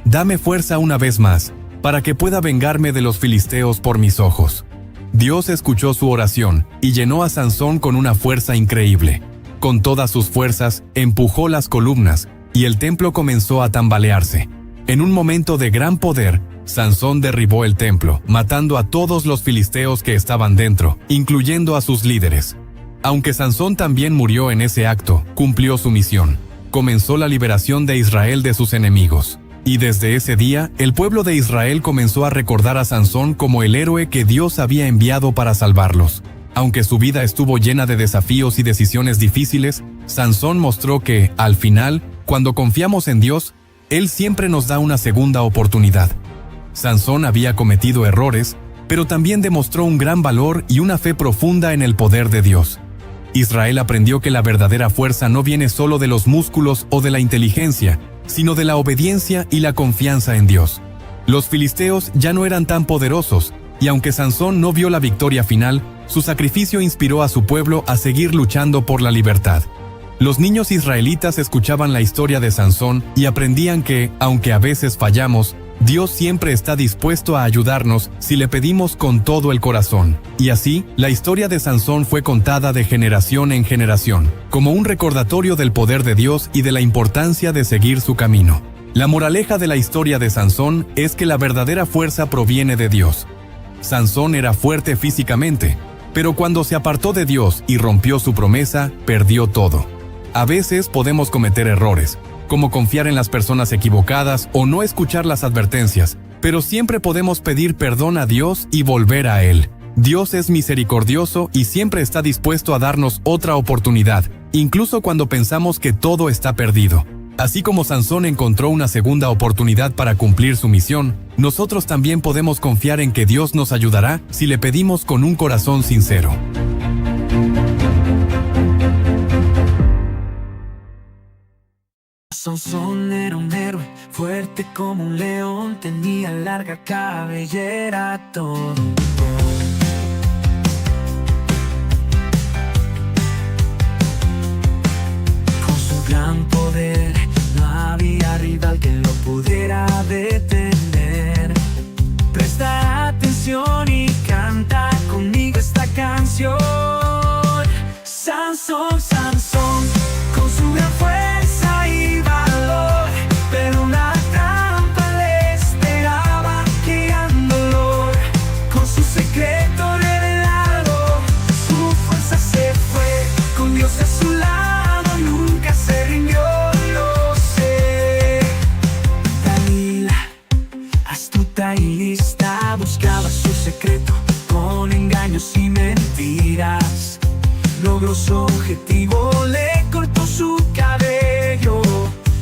Dame fuerza una vez más, para que pueda vengarme de los filisteos por mis ojos». Dios escuchó su oración y llenó a Sansón con una fuerza increíble. Con todas sus fuerzas, empujó las columnas y el templo comenzó a tambalearse. En un momento de gran poder, Sansón derribó el templo, matando a todos los filisteos que estaban dentro, incluyendo a sus líderes. Aunque Sansón también murió en ese acto, cumplió su misión. Comenzó la liberación de Israel de sus enemigos. Y desde ese día, el pueblo de Israel comenzó a recordar a Sansón como el héroe que Dios había enviado para salvarlos. Aunque su vida estuvo llena de desafíos y decisiones difíciles, Sansón mostró que, al final, cuando confiamos en Dios, Él siempre nos da una segunda oportunidad. Sansón había cometido errores, pero también demostró un gran valor y una fe profunda en el poder de Dios. Israel aprendió que la verdadera fuerza no viene solo de los músculos o de la inteligencia, sino de la obediencia y la confianza en Dios. Los filisteos ya no eran tan poderosos, y aunque Sansón no vio la victoria final, su sacrificio inspiró a su pueblo a seguir luchando por la libertad. Los niños israelitas escuchaban la historia de Sansón y aprendían que, aunque a veces fallamos, Dios siempre está dispuesto a ayudarnos si le pedimos con todo el corazón. Y así, la historia de Sansón fue contada de generación en generación, como un recordatorio del poder de Dios y de la importancia de seguir su camino. La moraleja de la historia de Sansón es que la verdadera fuerza proviene de Dios. Sansón era fuerte físicamente, pero cuando se apartó de Dios y rompió su promesa, perdió todo. A veces podemos cometer errores, como confiar en las personas equivocadas o no escuchar las advertencias, pero siempre podemos pedir perdón a Dios y volver a Él. Dios es misericordioso y siempre está dispuesto a darnos otra oportunidad, incluso cuando pensamos que todo está perdido. Así como Sansón encontró una segunda oportunidad para cumplir su misión, nosotros también podemos confiar en que Dios nos ayudará si le pedimos con un corazón sincero. Sansón era un héroe, fuerte como un león, tenía larga cabellera, todo. Con su gran poder, no había rival que lo pudiera detener. Presta atención y canta conmigo esta canción. Sansón, Sansón, con su gran fuerza y valor, pero una trampa le esperaba, guiándolo. Con su secreto revelado, su fuerza se fue. Con Dios a su lado, nunca se rindió, lo sé. Dalila, astuta y lista, buscaba su secreto con engaños y mentiras. Logró su objetivo, le cortó su cabello.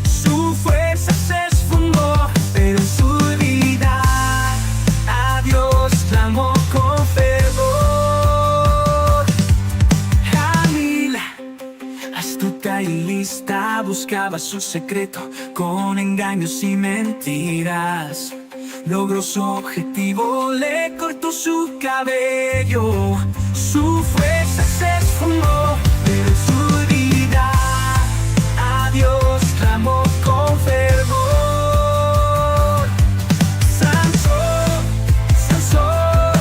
Su fuerza se esfumó, pero en su debilidad a Dios clamó con fervor. Dalila, astuta y lista, buscaba su secreto con engaños y mentiras. Logró su objetivo, le cortó su cabello. Su fuerza se esfumó, pero en su debilidad a Dios clamó con fervor. Sansón, Sansón,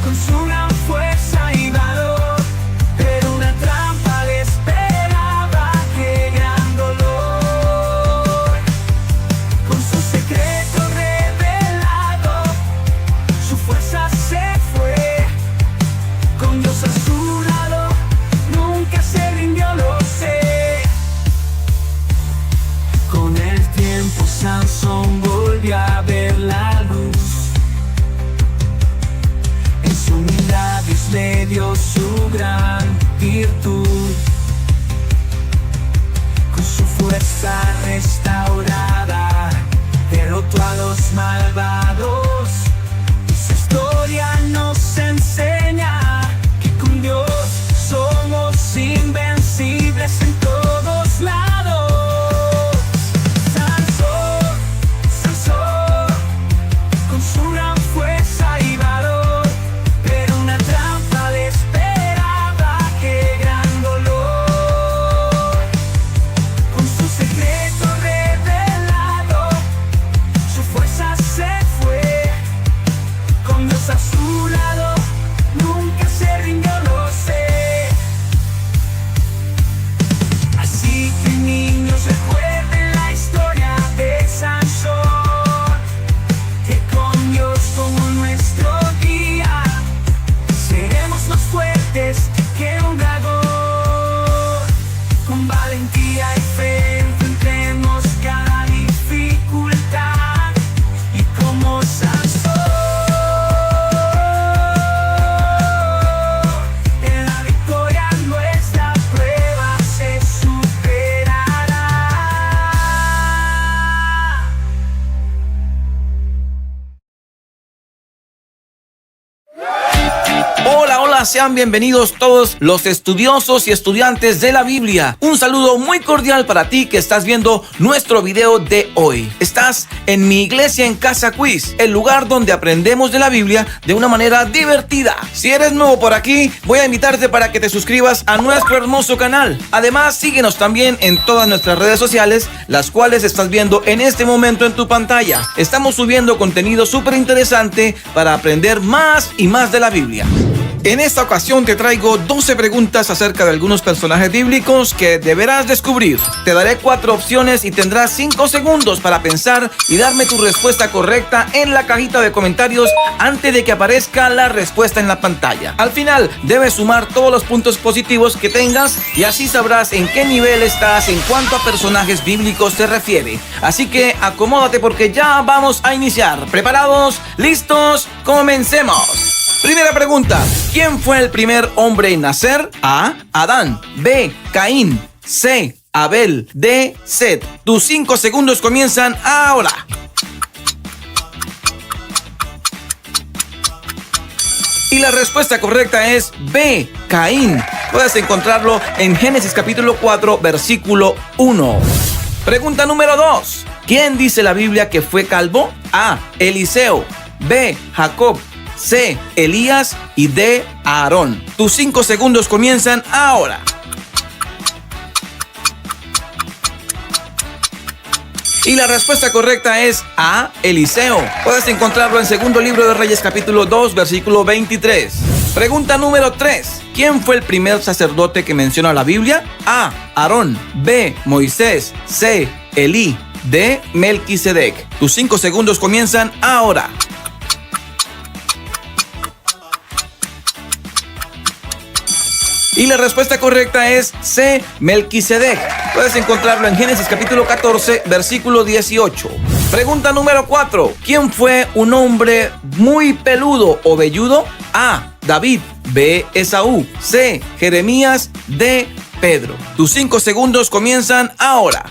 con su gran fuerza y valor, pero una trampa le esperaba, qué gran dolor. Con su secreto revelado, su fuerza se fue. Con Dios a su lado, nunca se rindió, lo sé. Con el tiempo Sansón volvió a ver la luz. En su humildad Dios le dio su gran virtud. Con su fuerza restaurada, derrotó a los malvados. Y su historia nos enseña que con Dios somos invencibles en todos lados. Sansón, Hola, sean bienvenidos todos los estudiosos y estudiantes de la Biblia. Un saludo muy cordial para ti que estás viendo nuestro video de hoy. Estás en Mi Iglesia en Casa Quiz, el lugar donde aprendemos de la Biblia de una manera divertida. Si eres nuevo por aquí, voy a invitarte para que te suscribas a nuestro hermoso canal. Además, síguenos también en todas nuestras redes sociales, las cuales estás viendo en este momento en tu pantalla. Estamos subiendo contenido súper interesante para aprender más y más de la Biblia. En esta ocasión te traigo 12 preguntas acerca de algunos personajes bíblicos que deberás descubrir. Te daré 4 opciones y tendrás 5 segundos para pensar y darme tu respuesta correcta en la cajita de comentarios antes de que aparezca la respuesta en la pantalla. Al final debes sumar todos los puntos positivos que tengas y así sabrás en qué nivel estás en cuanto a personajes bíblicos se refiere. Así que acomódate porque ya vamos a iniciar. ¿Preparados? ¿Listos? ¡Comencemos! Primera pregunta, ¿quién fue el primer hombre en nacer? A. Adán. B. Caín. C. Abel. D. Set. Tus 5 segundos comienzan ahora. Y la respuesta correcta es B. Caín. Puedes encontrarlo en Génesis capítulo 4, versículo 1. Pregunta número 2. ¿Quién dice la Biblia que fue calvo? A. Eliseo. B. Jacob. C. Elías y D. Aarón. Tus 5 segundos comienzan ahora. Y la respuesta correcta es A. Eliseo. Puedes encontrarlo en Segundo Libro de Reyes capítulo 2, versículo 23. Pregunta número 3. ¿Quién fue el primer sacerdote que menciona la Biblia? A. Aarón. B. Moisés. C. Elí. D. Melquisedec. Tus 5 segundos comienzan ahora. Y la respuesta correcta es C. Melquisedec. Puedes encontrarlo en Génesis capítulo 14, versículo 18. Pregunta número 4. ¿Quién fue un hombre muy peludo o velludo? A. David. B. Esaú. C. Jeremías. D. Pedro. Tus 5 segundos comienzan ahora.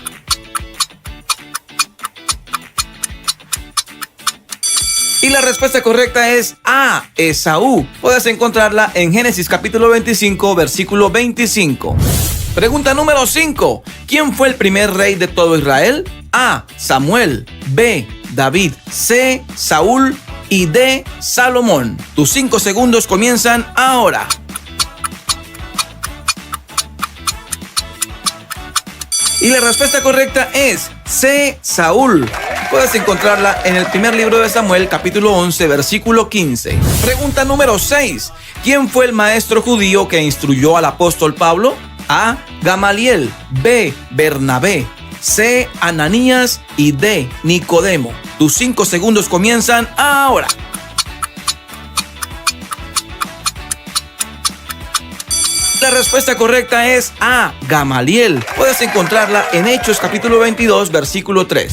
Y la respuesta correcta es A. Esaú. Puedes encontrarla en Génesis capítulo 25, versículo 25. Pregunta número 5. ¿Quién fue el primer rey de todo Israel? A. Samuel. B. David. C. Saúl. Y D. Salomón. Tus 5 segundos comienzan ahora. Y la respuesta correcta es C. Saúl. Puedes encontrarla en el primer libro de Samuel, capítulo 11, versículo 15. Pregunta número 6. ¿Quién fue el maestro judío que instruyó al apóstol Pablo? A. Gamaliel. B. Bernabé. C. Ananías. Y D. Nicodemo. Tus 5 segundos comienzan ahora. La respuesta correcta es A. Gamaliel. Puedes encontrarla en Hechos capítulo 22, versículo 3.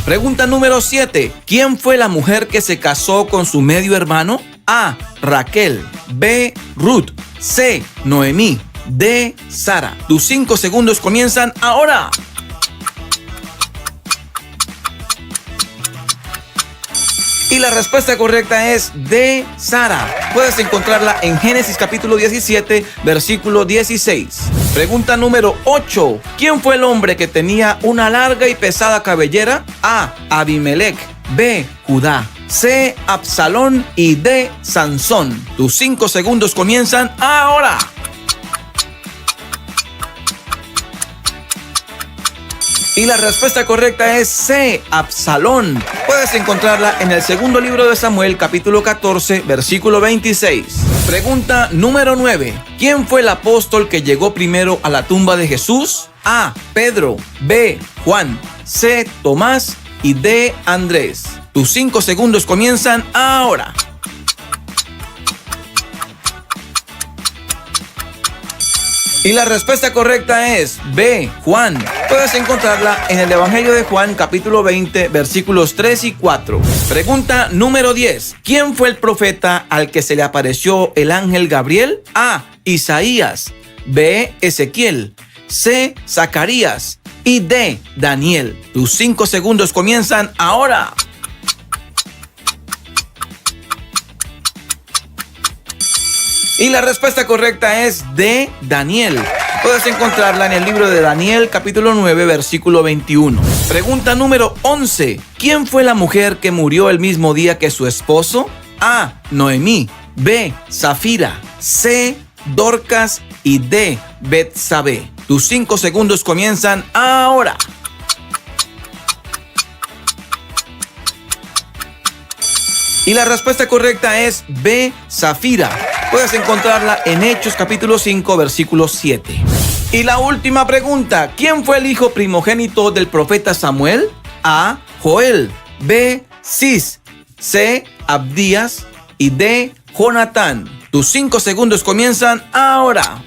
Pregunta número 7. ¿Quién fue la mujer que se casó con su medio hermano? A. Raquel. B. Ruth. C. Noemí. D. Sara. Tus 5 segundos comienzan ahora. Y la respuesta correcta es D. Sara. Puedes encontrarla en Génesis capítulo 17, versículo 16. Pregunta número 8. ¿Quién fue el hombre que tenía una larga y pesada cabellera? A. Abimelec. B. Judá. C. Absalón. Y D. Sansón. Tus 5 segundos comienzan ahora. Y la respuesta correcta es C. Absalón. Puedes encontrarla en el segundo libro de Samuel, capítulo 14, versículo 26. Pregunta número 9. ¿Quién fue el apóstol que llegó primero a la tumba de Jesús? A. Pedro. B. Juan. C. Tomás. Y D. Andrés. Tus 5 segundos comienzan ahora. Y la respuesta correcta es B. Juan. Puedes encontrarla en el Evangelio de Juan, capítulo 20, versículos 3 y 4. Pregunta número 10. ¿Quién fue el profeta al que se le apareció el ángel Gabriel? A. Isaías. B. Ezequiel. C. Zacarías. Y D. Daniel. Tus 5 segundos comienzan ahora. Y la respuesta correcta es D, Daniel. Puedes encontrarla en el libro de Daniel, capítulo 9, versículo 21. Pregunta número 11. ¿Quién fue la mujer que murió el mismo día que su esposo? A, Noemí. B, Zafira. C, Dorcas. Y D, Betsabé. Tus 5 segundos comienzan ahora. Y la respuesta correcta es B, Zafira. Puedes encontrarla en Hechos capítulo 5, versículo 7. Y la última pregunta. ¿Quién fue el hijo primogénito del profeta Samuel? A, Joel. B, Cis. C, Abdías. Y D, Jonatán. Tus 5 segundos comienzan ahora.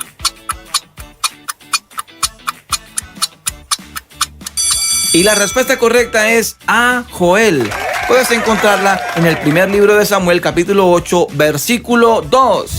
Y la respuesta correcta es A, Joel. Puedes encontrarla en el primer libro de Samuel, capítulo 8, versículo 2.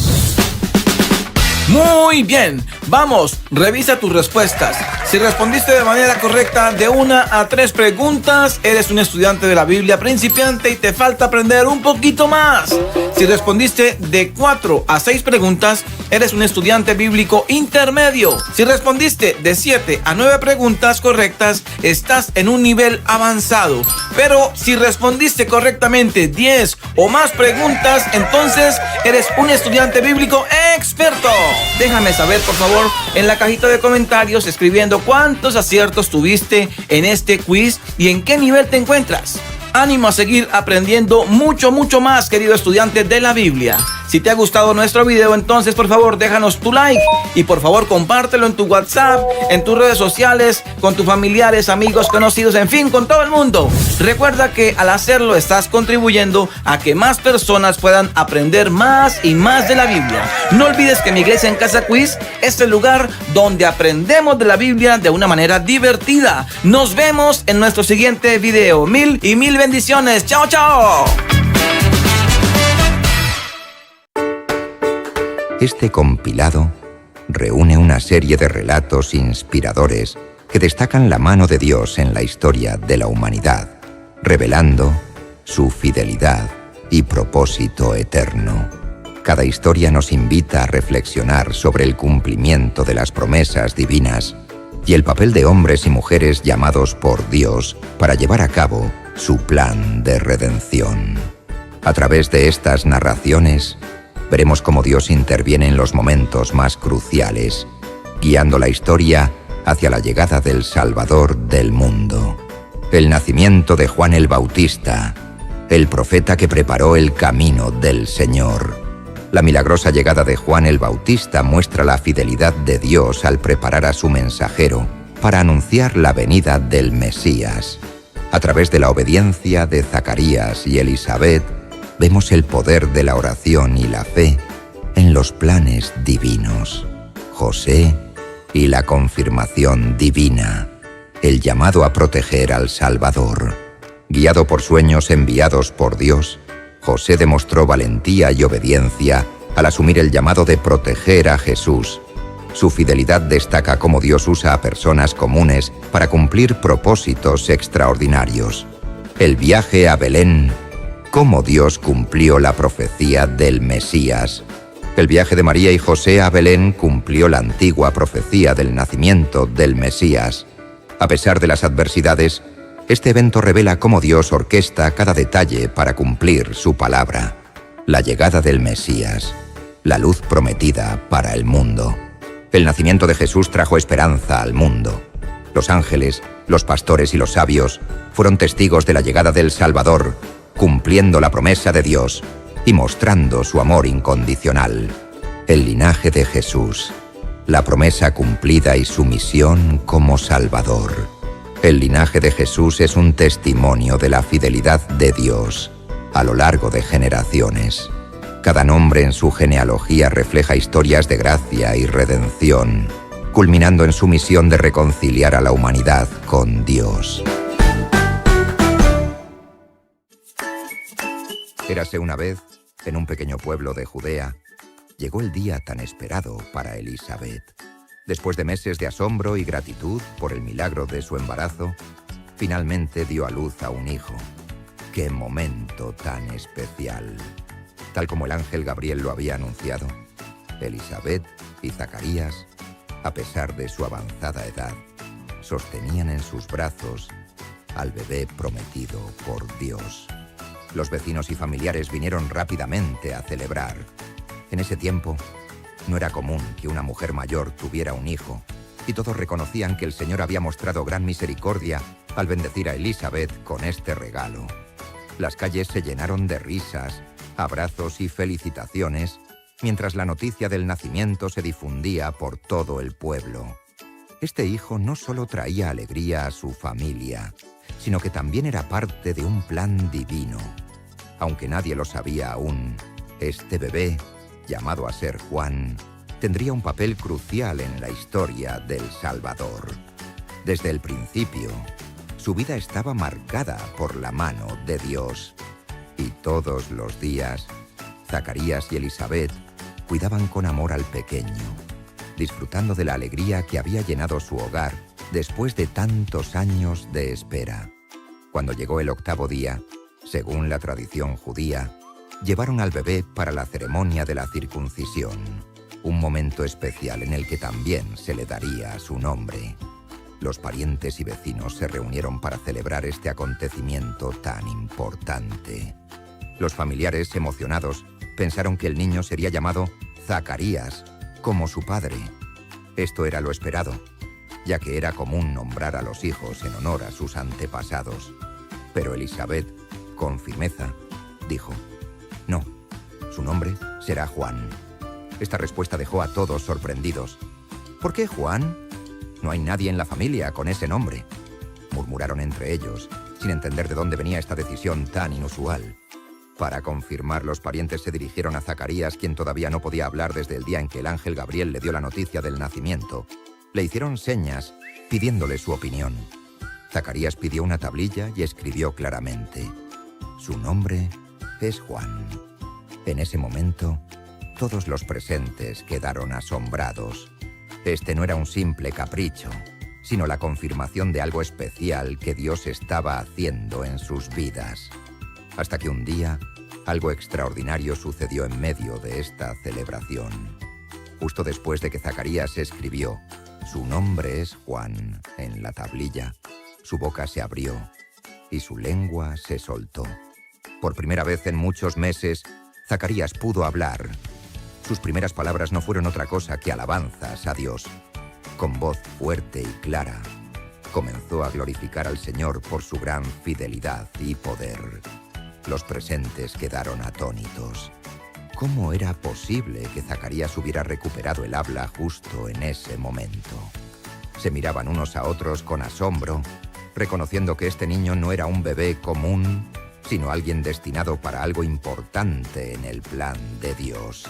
Muy bien, vamos, revisa tus respuestas. Si respondiste de manera correcta de 1 a 3 preguntas, eres un estudiante de la Biblia principiante y te falta aprender un poquito más. Si respondiste de 4 a 6 preguntas, eres un estudiante bíblico intermedio. Si respondiste de 7 a 9 preguntas correctas, estás en un nivel avanzado. Pero si respondiste correctamente 10 o más preguntas, entonces eres un estudiante bíblico experto. Déjame saber, por favor, en la cajita de comentarios escribiendo cuántos aciertos tuviste en este quiz y en qué nivel te encuentras. Ánimo a seguir aprendiendo mucho más, querido estudiante de la Biblia. Si te ha gustado nuestro video, entonces por favor déjanos tu like y por favor compártelo en tu WhatsApp, en tus redes sociales, con tus familiares, amigos, conocidos, en fin, con todo el mundo. Recuerda que al hacerlo estás contribuyendo a que más personas puedan aprender más y más de la Biblia. No olvides que Mi Iglesia en Casa Quiz es el lugar donde aprendemos de la Biblia de una manera divertida. Nos vemos en nuestro siguiente video. Mil bendiciones. Chao, chao. Este compilado reúne una serie de relatos inspiradores que destacan la mano de Dios en la historia de la humanidad, revelando su fidelidad y propósito eterno. Cada historia nos invita a reflexionar sobre el cumplimiento de las promesas divinas y el papel de hombres y mujeres llamados por Dios para llevar a cabo su plan de redención. A través de estas narraciones, veremos cómo Dios interviene en los momentos más cruciales, guiando la historia hacia la llegada del Salvador del mundo. El nacimiento de Juan el Bautista, el profeta que preparó el camino del Señor. La milagrosa llegada de Juan el Bautista muestra la fidelidad de Dios al preparar a su mensajero para anunciar la venida del Mesías. A través de la obediencia de Zacarías y Elisabet, vemos el poder de la oración y la fe en los planes divinos. José y la confirmación divina, el llamado a proteger al Salvador. Guiado por sueños enviados por Dios, José demostró valentía y obediencia al asumir el llamado de proteger a Jesús. Su fidelidad destaca cómo Dios usa a personas comunes para cumplir propósitos extraordinarios. El viaje a Belén, cómo Dios cumplió la profecía del Mesías. El viaje de María y José a Belén cumplió la antigua profecía del nacimiento del Mesías. A pesar de las adversidades, este evento revela cómo Dios orquesta cada detalle para cumplir su palabra. La llegada del Mesías, la luz prometida para el mundo. El nacimiento de Jesús trajo esperanza al mundo. Los ángeles, los pastores y los sabios fueron testigos de la llegada del Salvador, cumpliendo la promesa de Dios y mostrando su amor incondicional. El linaje de Jesús, la promesa cumplida y su misión como Salvador. El linaje de Jesús es un testimonio de la fidelidad de Dios a lo largo de generaciones. Cada nombre en su genealogía refleja historias de gracia y redención, culminando en su misión de reconciliar a la humanidad con Dios. Érase una vez, en un pequeño pueblo de Judea, llegó el día tan esperado para Elisabet. Después de meses de asombro y gratitud por el milagro de su embarazo, finalmente dio a luz a un hijo. ¡Qué momento tan especial! Tal como el ángel Gabriel lo había anunciado, Elisabet y Zacarías, a pesar de su avanzada edad, sostenían en sus brazos al bebé prometido por Dios. Los vecinos y familiares vinieron rápidamente a celebrar. En ese tiempo, no era común que una mujer mayor tuviera un hijo, y todos reconocían que el Señor había mostrado gran misericordia al bendecir a Elisabet con este regalo. Las calles se llenaron de risas, abrazos y felicitaciones, mientras la noticia del nacimiento se difundía por todo el pueblo. Este hijo no solo traía alegría a su familia, sino que también era parte de un plan divino. Aunque nadie lo sabía aún, este bebé, llamado a ser Juan, tendría un papel crucial en la historia del Salvador. Desde el principio, su vida estaba marcada por la mano de Dios. Y todos los días, Zacarías y Elisabet cuidaban con amor al pequeño, disfrutando de la alegría que había llenado su hogar después de tantos años de espera. Cuando llegó el 8º día, según la tradición judía, llevaron al bebé para la ceremonia de la circuncisión, un momento especial en el que también se le daría su nombre. Los parientes y vecinos se reunieron para celebrar este acontecimiento tan importante. Los familiares, emocionados, pensaron que el niño sería llamado Zacarías, como su padre. Esto era lo esperado, ya que era común nombrar a los hijos en honor a sus antepasados. Pero Elisabet, con firmeza, dijo: «No, su nombre será Juan». Esta respuesta dejó a todos sorprendidos. «¿Por qué Juan? No hay nadie en la familia con ese nombre», murmuraron entre ellos, sin entender de dónde venía esta decisión tan inusual. Para confirmar, los parientes se dirigieron a Zacarías, quien todavía no podía hablar desde el día en que el ángel Gabriel le dio la noticia del nacimiento. Le hicieron señas, pidiéndole su opinión. Zacarías pidió una tablilla y escribió claramente: «Su nombre es Juan». En ese momento, todos los presentes quedaron asombrados. Este no era un simple capricho, sino la confirmación de algo especial que Dios estaba haciendo en sus vidas. Hasta que un día, algo extraordinario sucedió en medio de esta celebración. Justo después de que Zacarías escribió «Su nombre es Juan» en la tablilla, su boca se abrió y su lengua se soltó. Por primera vez en muchos meses, Zacarías pudo hablar. Sus primeras palabras no fueron otra cosa que alabanzas a Dios. Con voz fuerte y clara, comenzó a glorificar al Señor por su gran fidelidad y poder. Los presentes quedaron atónitos. ¿Cómo era posible que Zacarías hubiera recuperado el habla justo en ese momento? Se miraban unos a otros con asombro, reconociendo que este niño no era un bebé común, sino alguien destinado para algo importante en el plan de Dios.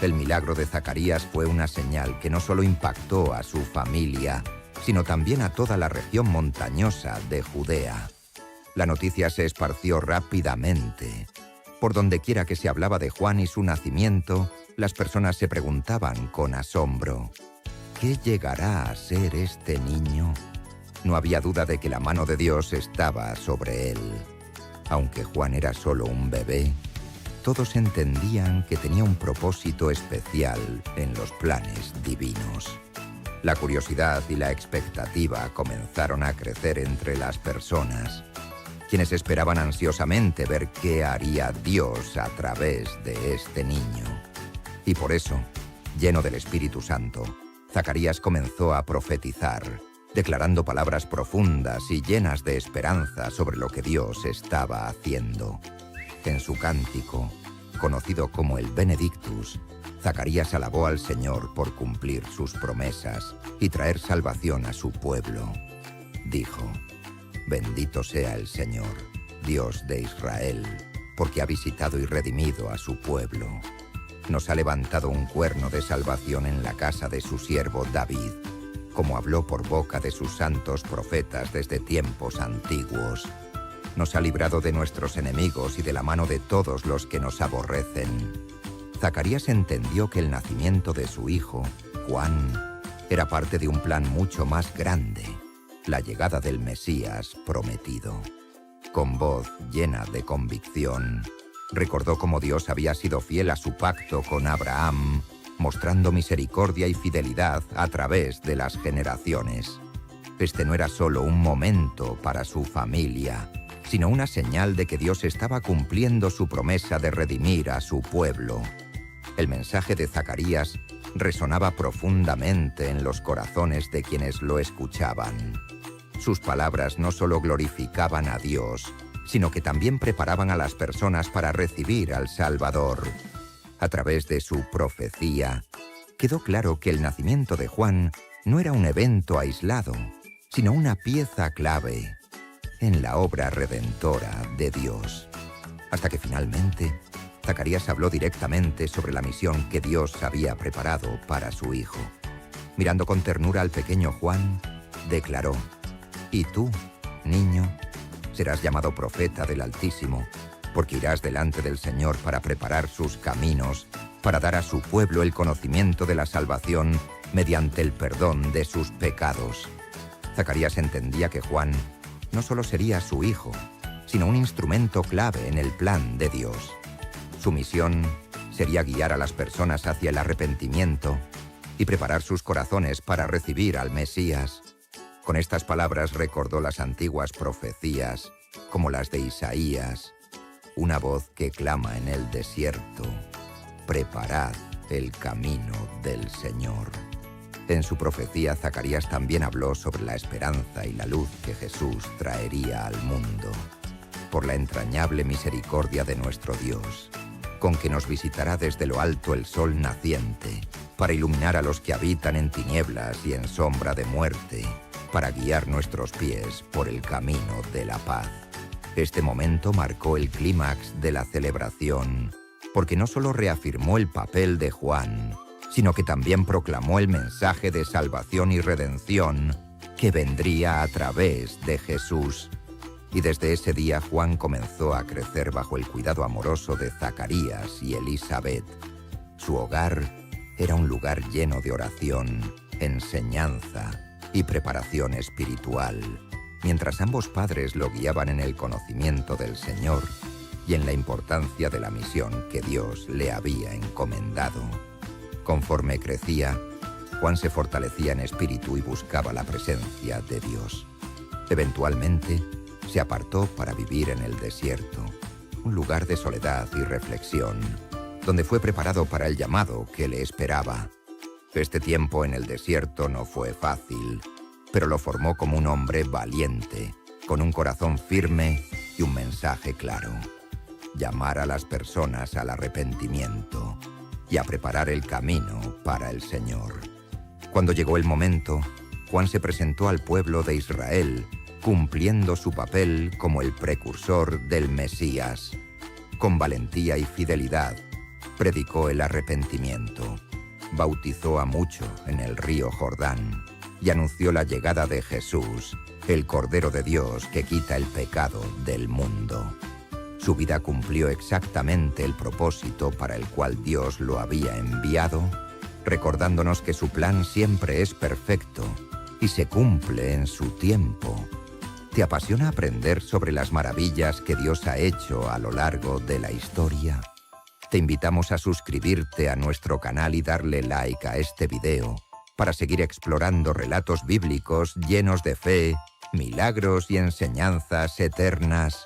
El milagro de Zacarías fue una señal que no solo impactó a su familia, sino también a toda la región montañosa de Judea. La noticia se esparció rápidamente. Por dondequiera que se hablaba de Juan y su nacimiento, las personas se preguntaban con asombro: ¿qué llegará a ser este niño? No había duda de que la mano de Dios estaba sobre él. Aunque Juan era solo un bebé, todos entendían que tenía un propósito especial en los planes divinos. La curiosidad y la expectativa comenzaron a crecer entre las personas, quienes esperaban ansiosamente ver qué haría Dios a través de este niño. Y por eso, lleno del Espíritu Santo, Zacarías comenzó a profetizar, declarando palabras profundas y llenas de esperanza sobre lo que Dios estaba haciendo. En su cántico, conocido como el Benedictus, Zacarías alabó al Señor por cumplir sus promesas y traer salvación a su pueblo. Dijo: «Bendito sea el Señor, Dios de Israel, porque ha visitado y redimido a su pueblo. Nos ha levantado un cuerno de salvación en la casa de su siervo David, como habló por boca de sus santos profetas desde tiempos antiguos. Nos ha librado de nuestros enemigos y de la mano de todos los que nos aborrecen». Zacarías entendió que el nacimiento de su hijo, Juan, era parte de un plan mucho más grande: la llegada del Mesías prometido. Con voz llena de convicción, recordó cómo Dios había sido fiel a su pacto con Abraham mostrando misericordia y fidelidad a través de las generaciones. Este no era solo un momento para su familia, sino una señal de que Dios estaba cumpliendo su promesa de redimir a su pueblo. El mensaje de Zacarías resonaba profundamente en los corazones de quienes lo escuchaban. Sus palabras no solo glorificaban a Dios, sino que también preparaban a las personas para recibir al Salvador. A través de su profecía, quedó claro que el nacimiento de Juan no era un evento aislado, sino una pieza clave en la obra redentora de Dios. Hasta que finalmente, Zacarías habló directamente sobre la misión que Dios había preparado para su hijo. Mirando con ternura al pequeño Juan, declaró: «Y tú, niño, serás llamado profeta del Altísimo, porque irás delante del Señor para preparar sus caminos, para dar a su pueblo el conocimiento de la salvación mediante el perdón de sus pecados». Zacarías entendía que Juan no solo sería su hijo, sino un instrumento clave en el plan de Dios. Su misión sería guiar a las personas hacia el arrepentimiento y preparar sus corazones para recibir al Mesías. Con estas palabras recordó las antiguas profecías, como las de Isaías: «Una voz que clama en el desierto, preparad el camino del Señor». En su profecía, Zacarías también habló sobre la esperanza y la luz que Jesús traería al mundo. Por la entrañable misericordia de nuestro Dios, con que nos visitará desde lo alto el sol naciente, para iluminar a los que habitan en tinieblas y en sombra de muerte, para guiar nuestros pies por el camino de la paz. Este momento marcó el clímax de la celebración, porque no solo reafirmó el papel de Juan, sino que también proclamó el mensaje de salvación y redención que vendría a través de Jesús. Y desde ese día Juan comenzó a crecer bajo el cuidado amoroso de Zacarías y Elizabeth. Su hogar era un lugar lleno de oración, enseñanza y preparación espiritual, mientras ambos padres lo guiaban en el conocimiento del Señor y en la importancia de la misión que Dios le había encomendado. Conforme crecía, Juan se fortalecía en espíritu y buscaba la presencia de Dios. Eventualmente, se apartó para vivir en el desierto, un lugar de soledad y reflexión, donde fue preparado para el llamado que le esperaba. Este tiempo en el desierto no fue fácil, pero lo formó como un hombre valiente, con un corazón firme y un mensaje claro: llamar a las personas al arrepentimiento y a preparar el camino para el Señor. Cuando llegó el momento, Juan se presentó al pueblo de Israel, cumpliendo su papel como el precursor del Mesías. Con valentía y fidelidad, predicó el arrepentimiento, bautizó a muchos en el río Jordán y anunció la llegada de Jesús, el Cordero de Dios que quita el pecado del mundo. Su vida cumplió exactamente el propósito para el cual Dios lo había enviado, recordándonos que su plan siempre es perfecto y se cumple en su tiempo. ¿Te apasiona aprender sobre las maravillas que Dios ha hecho a lo largo de la historia? Te invitamos a suscribirte a nuestro canal y darle like a este video para seguir explorando relatos bíblicos llenos de fe, milagros y enseñanzas eternas.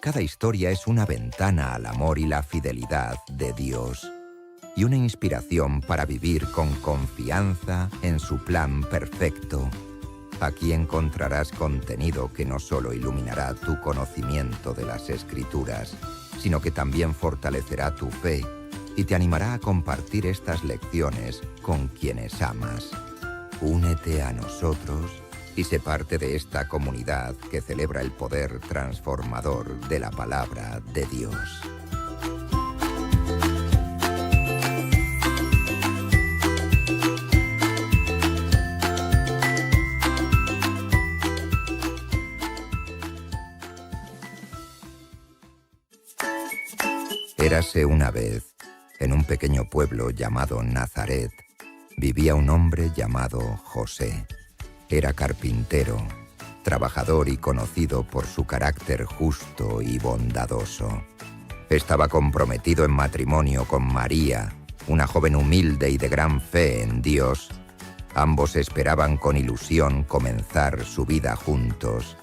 Cada historia es una ventana al amor y la fidelidad de Dios, y una inspiración para vivir con confianza en su plan perfecto. Aquí encontrarás contenido que no solo iluminará tu conocimiento de las Escrituras, sino que también fortalecerá tu fe y te animará a compartir estas lecciones con quienes amas. Únete a nosotros y sé parte de esta comunidad que celebra el poder transformador de la palabra de Dios. Érase una vez, en un pequeño pueblo llamado Nazaret, vivía un hombre llamado José. Era carpintero, trabajador y conocido por su carácter justo y bondadoso. Estaba comprometido en matrimonio con María, una joven humilde y de gran fe en Dios, ambos esperaban con ilusión comenzar su vida juntos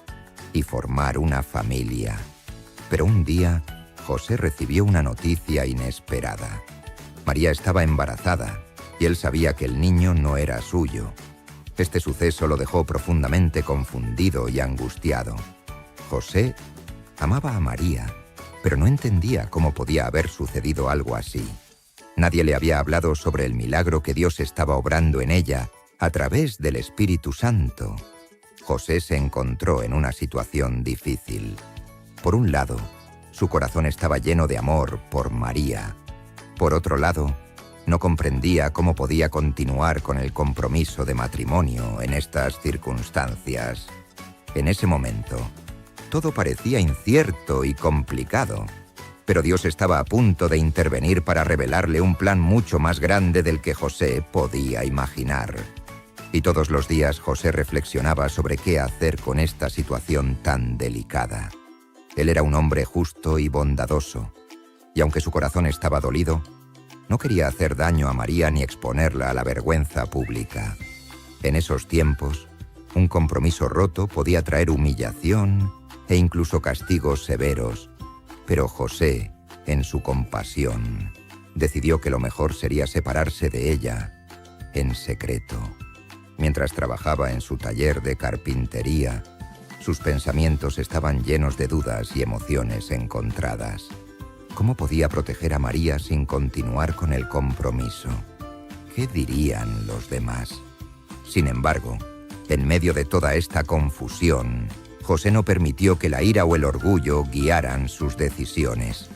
y formar una familia. Pero un día, José recibió una noticia inesperada. María estaba embarazada y él sabía que el niño no era suyo. Este suceso lo dejó profundamente confundido y angustiado. José amaba a María, pero no entendía cómo podía haber sucedido algo así. Nadie le había hablado sobre el milagro que Dios estaba obrando en ella a través del Espíritu Santo. José se encontró en una situación difícil. Por un lado, su corazón estaba lleno de amor por María. Por otro lado, no comprendía cómo podía continuar con el compromiso de matrimonio en estas circunstancias. En ese momento, todo parecía incierto y complicado, pero Dios estaba a punto de intervenir para revelarle un plan mucho más grande del que José podía imaginar. Y todos los días José reflexionaba sobre qué hacer con esta situación tan delicada. Él era un hombre justo y bondadoso, y aunque su corazón estaba dolido, no quería hacer daño a María ni exponerla a la vergüenza pública. En esos tiempos, un compromiso roto podía traer humillación e incluso castigos severos, pero José, en su compasión, decidió que lo mejor sería separarse de ella en secreto. Mientras trabajaba en su taller de carpintería, sus pensamientos estaban llenos de dudas y emociones encontradas. ¿Cómo podía proteger a María sin continuar con el compromiso? ¿Qué dirían los demás? Sin embargo, en medio de toda esta confusión, José no permitió que la ira o el orgullo guiaran sus decisiones.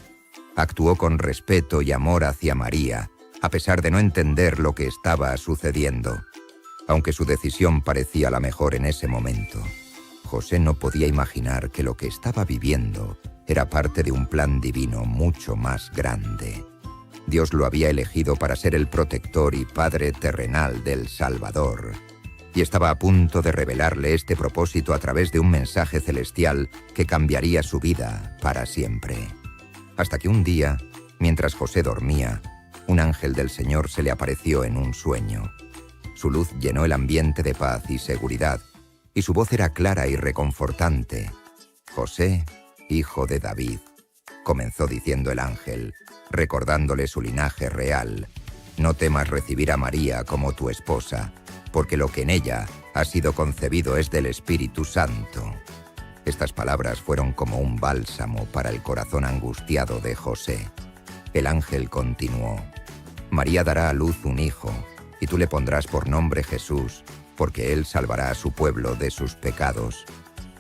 Actuó con respeto y amor hacia María, a pesar de no entender lo que estaba sucediendo. Aunque su decisión parecía la mejor en ese momento, José no podía imaginar que lo que estaba viviendo era parte de un plan divino mucho más grande. Dios lo había elegido para ser el protector y padre terrenal del Salvador, y estaba a punto de revelarle este propósito a través de un mensaje celestial que cambiaría su vida para siempre. Hasta que un día, mientras José dormía, un ángel del Señor se le apareció en un sueño. Su luz llenó el ambiente de paz y seguridad, y su voz era clara y reconfortante. «José, hijo de David», comenzó diciendo el ángel, recordándole su linaje real, «no temas recibir a María como tu esposa, porque lo que en ella ha sido concebido es del Espíritu Santo». Estas palabras fueron como un bálsamo para el corazón angustiado de José. El ángel continuó, «María dará a luz un hijo, y tú le pondrás por nombre Jesús, porque él salvará a su pueblo de sus pecados».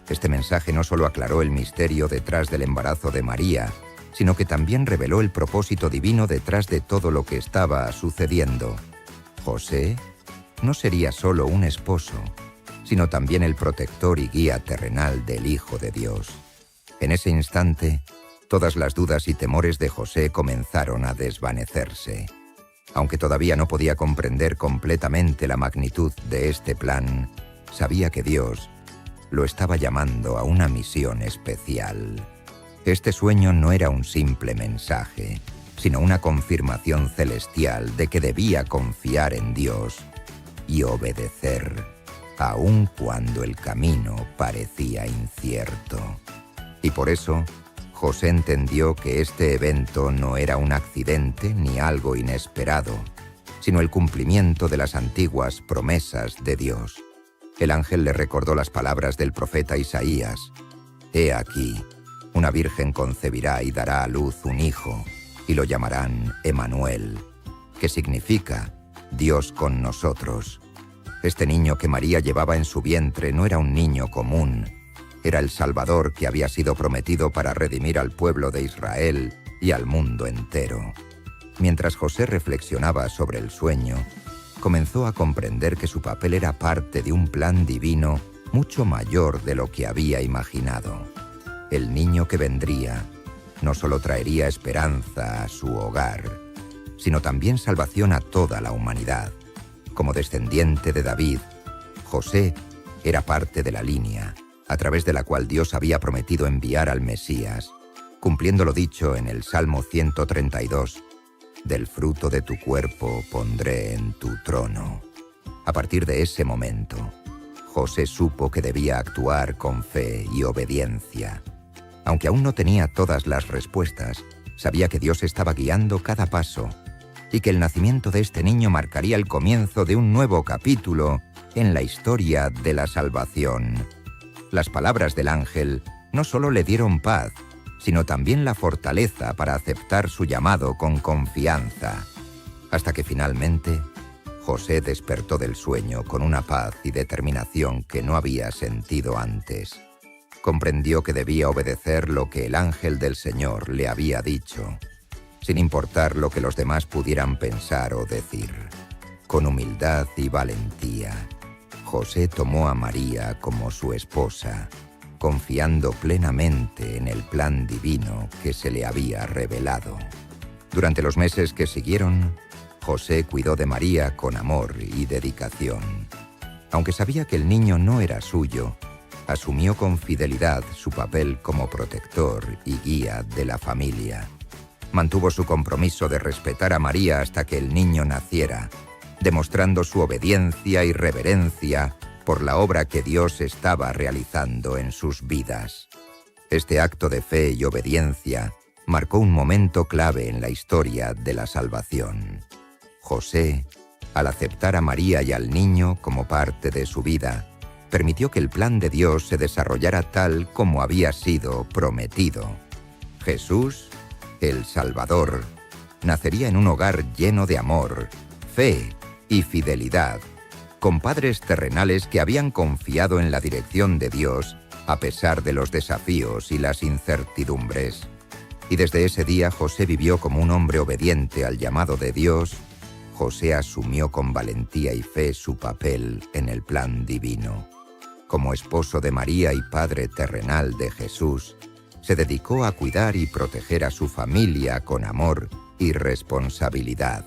Este mensaje no solo aclaró el misterio detrás del embarazo de María, sino que también reveló el propósito divino detrás de todo lo que estaba sucediendo. José no sería solo un esposo, sino también el protector y guía terrenal del Hijo de Dios. En ese instante, todas las dudas y temores de José comenzaron a desvanecerse. Aunque todavía no podía comprender completamente la magnitud de este plan, sabía que Dios lo estaba llamando a una misión especial. Este sueño no era un simple mensaje, sino una confirmación celestial de que debía confiar en Dios y obedecer, aun cuando el camino parecía incierto. Y por eso, José entendió que este evento no era un accidente ni algo inesperado, sino el cumplimiento de las antiguas promesas de Dios. El ángel le recordó las palabras del profeta Isaías: «He aquí, una virgen concebirá y dará a luz un hijo, y lo llamarán Emanuel», que significa Dios con nosotros. Este niño que María llevaba en su vientre no era un niño común, era el Salvador que había sido prometido para redimir al pueblo de Israel y al mundo entero. Mientras José reflexionaba sobre el sueño, comenzó a comprender que su papel era parte de un plan divino mucho mayor de lo que había imaginado. El niño que vendría no solo traería esperanza a su hogar, sino también salvación a toda la humanidad. Como descendiente de David, José era parte de la línea a través de la cual Dios había prometido enviar al Mesías, cumpliendo lo dicho en el Salmo 132, del fruto de tu cuerpo pondré en tu trono. A partir de ese momento, José supo que debía actuar con fe y obediencia. Aunque aún no tenía todas las respuestas, sabía que Dios estaba guiando cada paso y que el nacimiento de este niño marcaría el comienzo de un nuevo capítulo en la historia de la salvación. Las palabras del ángel no solo le dieron paz, sino también la fortaleza para aceptar su llamado con confianza, hasta que finalmente José despertó del sueño con una paz y determinación que no había sentido antes. Comprendió que debía obedecer lo que el ángel del Señor le había dicho, sin importar lo que los demás pudieran pensar o decir. Con humildad y valentía, José tomó a María como su esposa, confiando plenamente en el plan divino que se le había revelado. Durante los meses que siguieron, José cuidó de María con amor y dedicación. Aunque sabía que el niño no era suyo, asumió con fidelidad su papel como protector y guía de la familia. Mantuvo su compromiso de respetar a María hasta que el niño naciera, demostrando su obediencia y reverencia por la obra que Dios estaba realizando en sus vidas. Este acto de fe y obediencia marcó un momento clave en la historia de la salvación. José, al aceptar a María y al niño como parte de su vida, permitió que el plan de Dios se desarrollara tal como había sido prometido. Jesús, el Salvador, nacería en un hogar lleno de amor, fe y fidelidad, con padres terrenales que habían confiado en la dirección de Dios a pesar de los desafíos y las incertidumbres. Y desde ese día José vivió como un hombre obediente al llamado de Dios. José asumió con valentía y fe su papel en el plan divino. Como esposo de María y padre terrenal de Jesús, se dedicó a cuidar y proteger a su familia con amor y responsabilidad.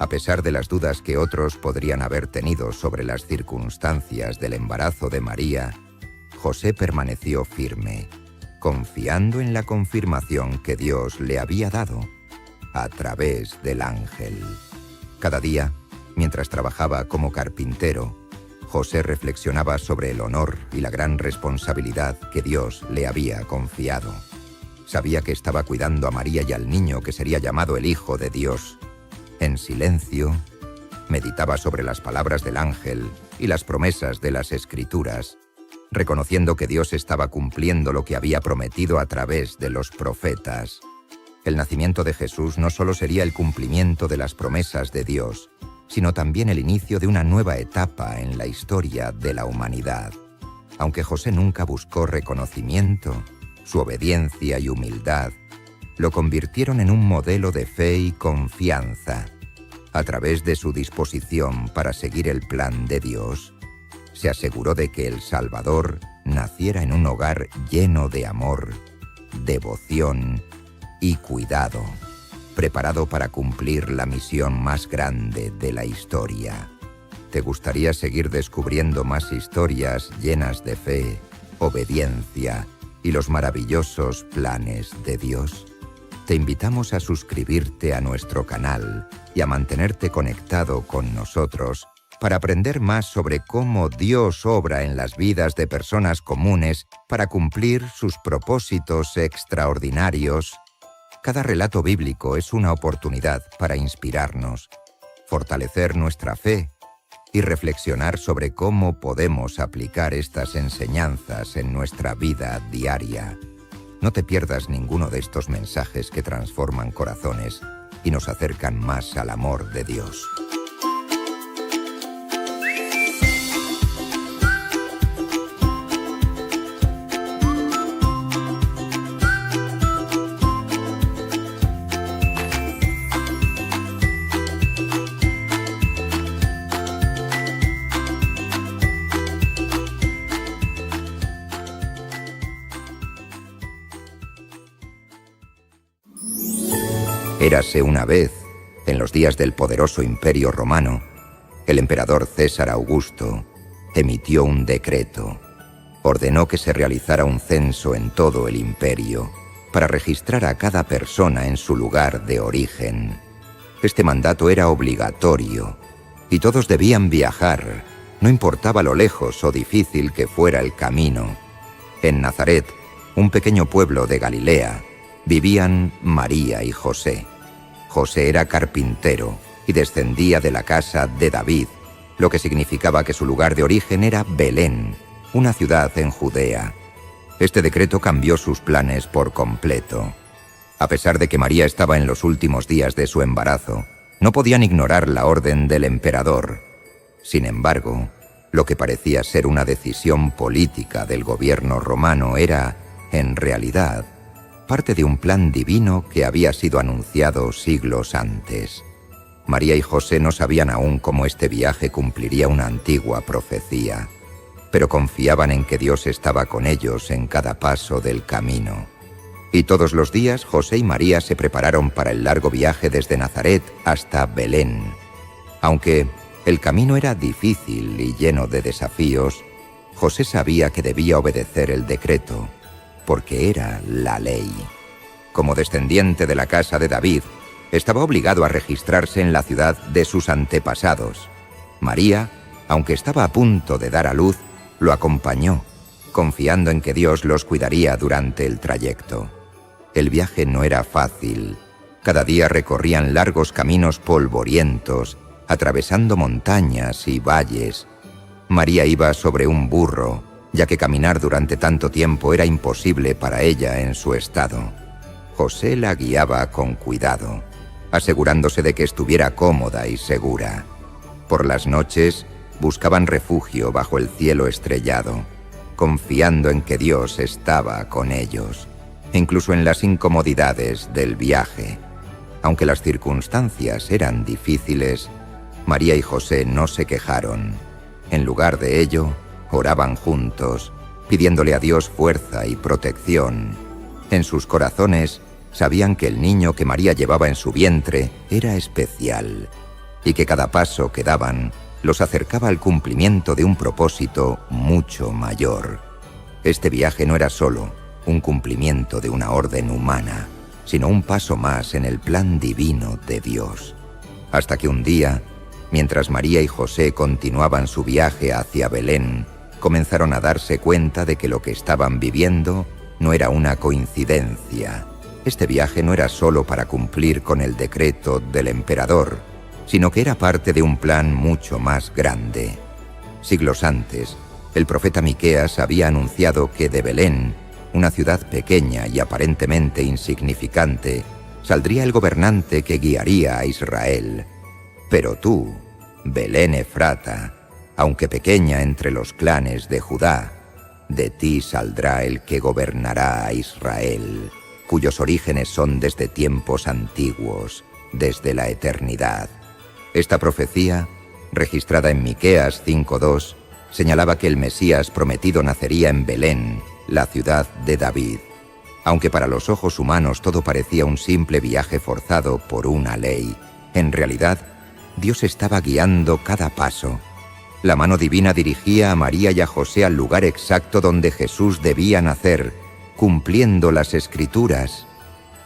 A pesar de las dudas que otros podrían haber tenido sobre las circunstancias del embarazo de María, José permaneció firme, confiando en la confirmación que Dios le había dado a través del ángel. Cada día, mientras trabajaba como carpintero, José reflexionaba sobre el honor y la gran responsabilidad que Dios le había confiado. Sabía que estaba cuidando a María y al niño que sería llamado el Hijo de Dios. En silencio, meditaba sobre las palabras del ángel y las promesas de las Escrituras, reconociendo que Dios estaba cumpliendo lo que había prometido a través de los profetas. El nacimiento de Jesús no solo sería el cumplimiento de las promesas de Dios, sino también el inicio de una nueva etapa en la historia de la humanidad. Aunque José nunca buscó reconocimiento, su obediencia y humildad lo convirtieron en un modelo de fe y confianza. A través de su disposición para seguir el plan de Dios, se aseguró de que el Salvador naciera en un hogar lleno de amor, devoción y cuidado, preparado para cumplir la misión más grande de la historia. ¿Te gustaría seguir descubriendo más historias llenas de fe, obediencia y los maravillosos planes de Dios? Te invitamos a suscribirte a nuestro canal y a mantenerte conectado con nosotros para aprender más sobre cómo Dios obra en las vidas de personas comunes para cumplir sus propósitos extraordinarios. Cada relato bíblico es una oportunidad para inspirarnos, fortalecer nuestra fe y reflexionar sobre cómo podemos aplicar estas enseñanzas en nuestra vida diaria. No te pierdas ninguno de estos mensajes que transforman corazones y nos acercan más al amor de Dios. Érase una vez, en los días del poderoso Imperio Romano, el emperador César Augusto emitió un decreto. Ordenó que se realizara un censo en todo el imperio para registrar a cada persona en su lugar de origen. Este mandato era obligatorio y todos debían viajar, no importaba lo lejos o difícil que fuera el camino. En Nazaret, un pequeño pueblo de Galilea, vivían María y José. José era carpintero y descendía de la casa de David, lo que significaba que su lugar de origen era Belén, una ciudad en Judea. Este decreto cambió sus planes por completo. A pesar de que María estaba en los últimos días de su embarazo, no podían ignorar la orden del emperador. Sin embargo, lo que parecía ser una decisión política del gobierno romano era, en realidad, parte de un plan divino que había sido anunciado siglos antes. María y José no sabían aún cómo este viaje cumpliría una antigua profecía, pero confiaban en que Dios estaba con ellos en cada paso del camino. Y todos los días José y María se prepararon para el largo viaje desde Nazaret hasta Belén. Aunque el camino era difícil y lleno de desafíos, José sabía que debía obedecer el decreto, porque era la ley. Como descendiente de la casa de David, estaba obligado a registrarse en la ciudad de sus antepasados. María, aunque estaba a punto de dar a luz, lo acompañó, confiando en que Dios los cuidaría durante el trayecto. El viaje no era fácil. Cada día recorrían largos caminos polvorientos, atravesando montañas y valles. María iba sobre un burro, ya que caminar durante tanto tiempo era imposible para ella en su estado. José la guiaba con cuidado, asegurándose de que estuviera cómoda y segura. Por las noches, buscaban refugio bajo el cielo estrellado, confiando en que Dios estaba con ellos, incluso en las incomodidades del viaje. Aunque las circunstancias eran difíciles, María y José no se quejaron. En lugar de ello, oraban juntos, pidiéndole a Dios fuerza y protección. En sus corazones sabían que el niño que María llevaba en su vientre era especial y que cada paso que daban los acercaba al cumplimiento de un propósito mucho mayor. Este viaje no era solo un cumplimiento de una orden humana, sino un paso más en el plan divino de Dios. Hasta que un día, mientras María y José continuaban su viaje hacia Belén, comenzaron a darse cuenta de que lo que estaban viviendo no era una coincidencia. Este viaje no era solo para cumplir con el decreto del emperador, sino que era parte de un plan mucho más grande. Siglos antes, el profeta Miqueas había anunciado que de Belén, una ciudad pequeña y aparentemente insignificante, saldría el gobernante que guiaría a Israel. Pero tú, Belén Efrata, aunque pequeña entre los clanes de Judá, de ti saldrá el que gobernará a Israel, cuyos orígenes son desde tiempos antiguos, desde la eternidad. Esta profecía, registrada en Miqueas 5:2, señalaba que el Mesías prometido nacería en Belén, la ciudad de David. Aunque para los ojos humanos todo parecía un simple viaje forzado por una ley, en realidad, Dios estaba guiando cada paso. La mano divina dirigía a María y a José al lugar exacto donde Jesús debía nacer, cumpliendo las Escrituras.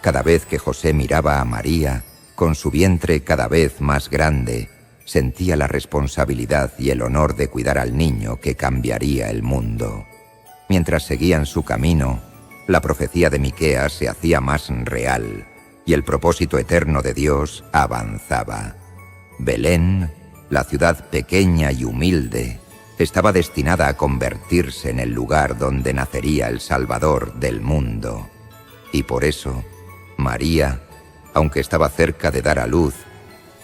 Cada vez que José miraba a María, con su vientre cada vez más grande, sentía la responsabilidad y el honor de cuidar al niño que cambiaría el mundo. Mientras seguían su camino, la profecía de Miqueas se hacía más real y el propósito eterno de Dios avanzaba. Belén, la ciudad pequeña y humilde, estaba destinada a convertirse en el lugar donde nacería el Salvador del mundo. Y por eso, María, aunque estaba cerca de dar a luz,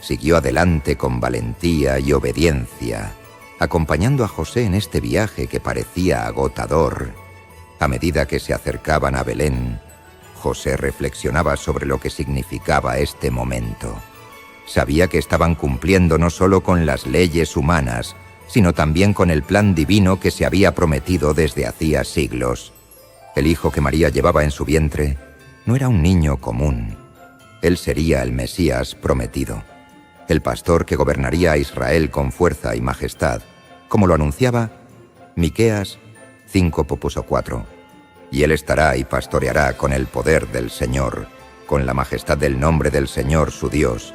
siguió adelante con valentía y obediencia, acompañando a José en este viaje que parecía agotador. A medida que se acercaban a Belén, José reflexionaba sobre lo que significaba este momento. Sabía que estaban cumpliendo no solo con las leyes humanas, sino también con el plan divino que se había prometido desde hacía siglos. El hijo que María llevaba en su vientre no era un niño común. Él sería el Mesías prometido, el pastor que gobernaría a Israel con fuerza y majestad, como lo anunciaba Miqueas 5:4. Y él estará y pastoreará con el poder del Señor, con la majestad del nombre del Señor su Dios.